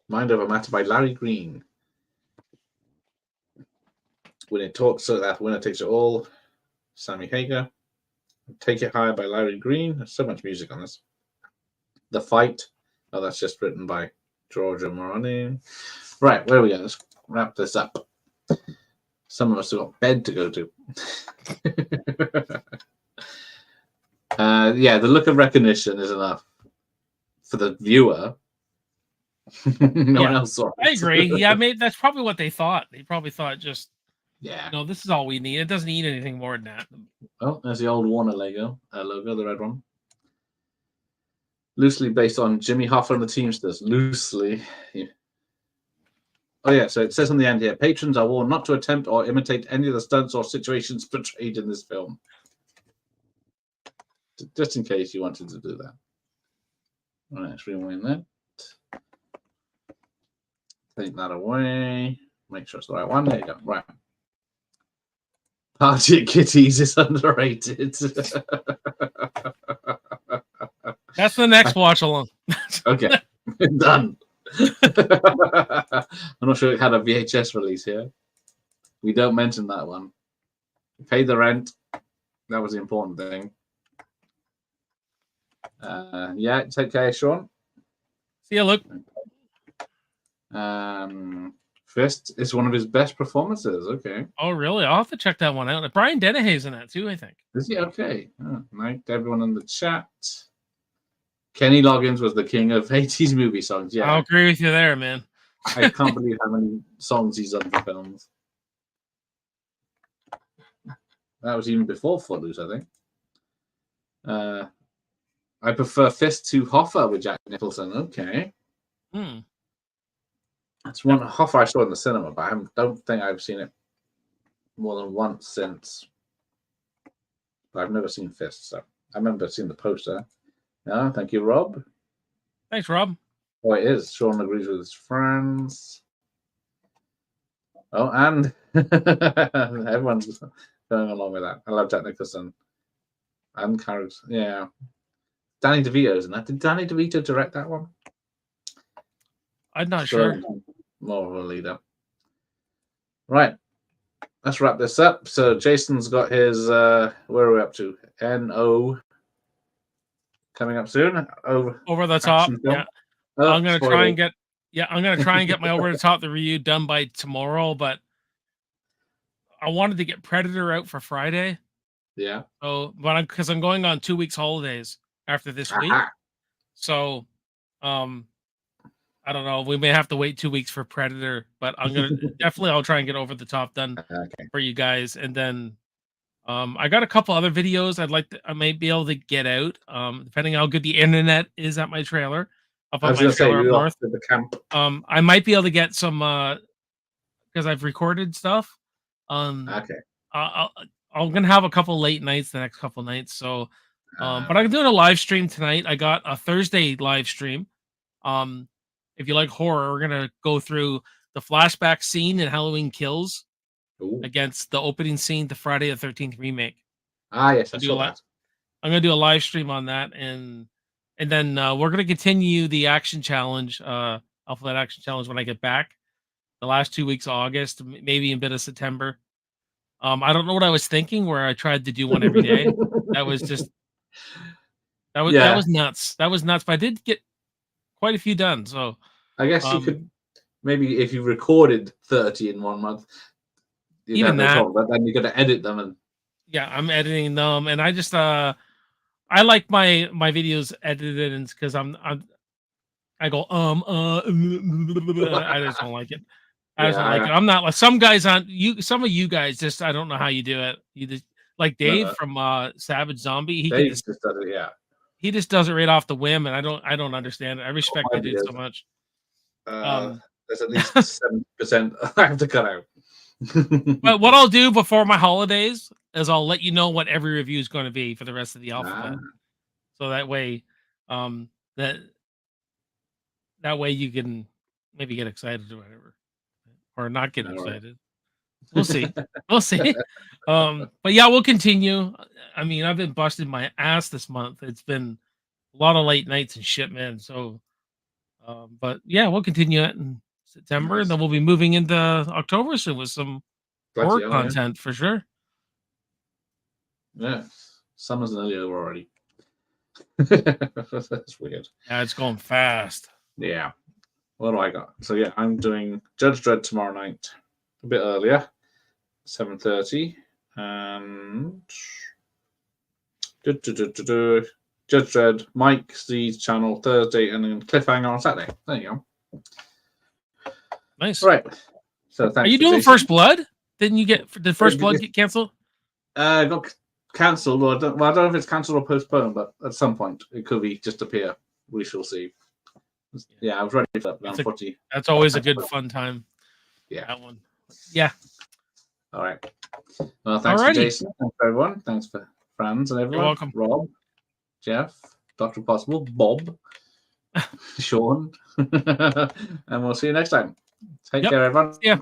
Mind Over Matter by Larry Green. When It Talks So That Winner Takes It All, Sammy Hagar. Take It Higher by Larry Green. There's so much music on this. The Fight. Oh, that's just written by Giorgio Moroni. Right, where are we at? wrap this up. Some of us have got bed to go to. Yeah, the look of recognition is enough for the viewer. No one else saw it. I agree. Yeah, maybe that's probably what they thought. They probably thought just, Yeah. no, this is all we need. It doesn't need anything more than that. Oh, there's the old Warner logo, the red one. Loosely based on Jimmy Hoffa and the Teamsters. Loosely. Yeah. Oh, yeah, so it says on the end here, patrons are warned not to attempt or imitate any of the stunts or situations portrayed in this film. Just in case you wanted to do that. All right, let's rewind that. Take that away. Make sure it's the right one. There you go. Right. Party at Kitty's is underrated. That's the next watch along. Okay, done. I'm not sure it had a VHS release here. We don't mention that one. Pay the rent. That was the important thing. Yeah, take care, Sean. See ya, Luke. Fist is one of his best performances. Okay. Oh, really? I'll have to check that one out. Brian Dennehy's in that too, I think. Is he? Okay. Oh, night to everyone in the chat. Kenny Loggins was the king of 80s movie songs. Yeah. I'll agree with you there, man. I can't believe how many songs he's done for films. That was even before Footloose, I think. I prefer Fist to Hoffa with Jack Nicholson. Okay. That's one Hoffa I saw in the cinema, but I don't think I've seen it more than once since. But I've never seen Fist, so I remember seeing the poster. Yeah, thank you, Rob. Thanks, Rob. Oh, it is. Sean agrees with his friends. Oh, and everyone's going along with that. I love Jack Nicholson. And characters. Yeah. Danny DeVito's in that. Did Danny DeVito direct that one? I'm not sure. More of a leader. Right. Let's wrap this up. So Jason's got his where are we up to? NO coming up soon. Over the top. Yeah. I'm gonna spoiler. try and get my over the top the review done by tomorrow, but I wanted to get Predator out for Friday. Yeah. So, but because I'm going on 2 weeks holidays after this week. So, I don't know. We may have to wait 2 weeks for Predator, but I'm gonna I'll try and get over the top done for you guys, and then I got a couple other videos I might be able to get out, depending on how good the internet is at my trailer. Up on my trailer up north. The camp. I might be able to get some because I've recorded stuff. Okay. I'm gonna have a couple late nights the next couple nights, so but I'm doing a live stream tonight. I got a Thursday live stream. If you like horror, we're gonna go through the flashback scene in Halloween Kills against the opening scene to Friday the 13th remake. Yes, I saw that. I'm gonna do a live stream on that, and then we're gonna continue the action challenge, Alphabet Action Challenge when I get back. The last 2 weeks of August, maybe a bit of September. I don't know what I was thinking where I tried to do one every day. That was nuts. That was nuts. But I did get quite a few done. So I guess you could maybe if you recorded 30 in 1 month, even that, but then you got to edit them and I'm editing them, and I just I like my videos edited, and because I go I just don't like it. I just don't like it. I'm not like some guys on you. Some of you guys just I don't know how you do it. You just like Dave from Savage Zombie. He just does it. Yeah, he just does it right off the whim, and I don't understand it. I respect the dude so much. There's at least 7% I have to cut out. But what I'll do before my holidays is I'll let you know what every review is going to be for the rest of the alphabet. So that way, that way you can maybe get excited or whatever. Or not get excited. We'll see. We'll see. But yeah, we'll continue. I mean, I've been busting my ass this month. It's been a lot of late nights and shit, man. So, but yeah, we'll continue it in September, and then we'll be moving into October soon with some horror content for sure. Yeah, summer's nearly over already. That's weird. Yeah, it's going fast. Yeah. what do I got? So yeah, I'm doing Judge Dredd tomorrow night, a bit earlier, 7:30, and Judge Dredd, Mike Z's channel Thursday, and then Cliffhanger on Saturday. There you go. Nice. Right. So thanks. Are you doing Jason. First Blood? Didn't you get the First Blood get canceled? Got cancelled, or I don't know if it's cancelled or postponed, but at some point it could be just appear. We shall see. Yeah, I was ready for that. That's always a good fun time. Yeah, that one. Yeah. All right. Well, thanks for Jason. Thanks for everyone. Thanks for Franz and everyone. You're welcome. Rob, Jeff, Dr. Possible, Bob, Sean, and we'll see you next time. Take care, everyone. Yeah.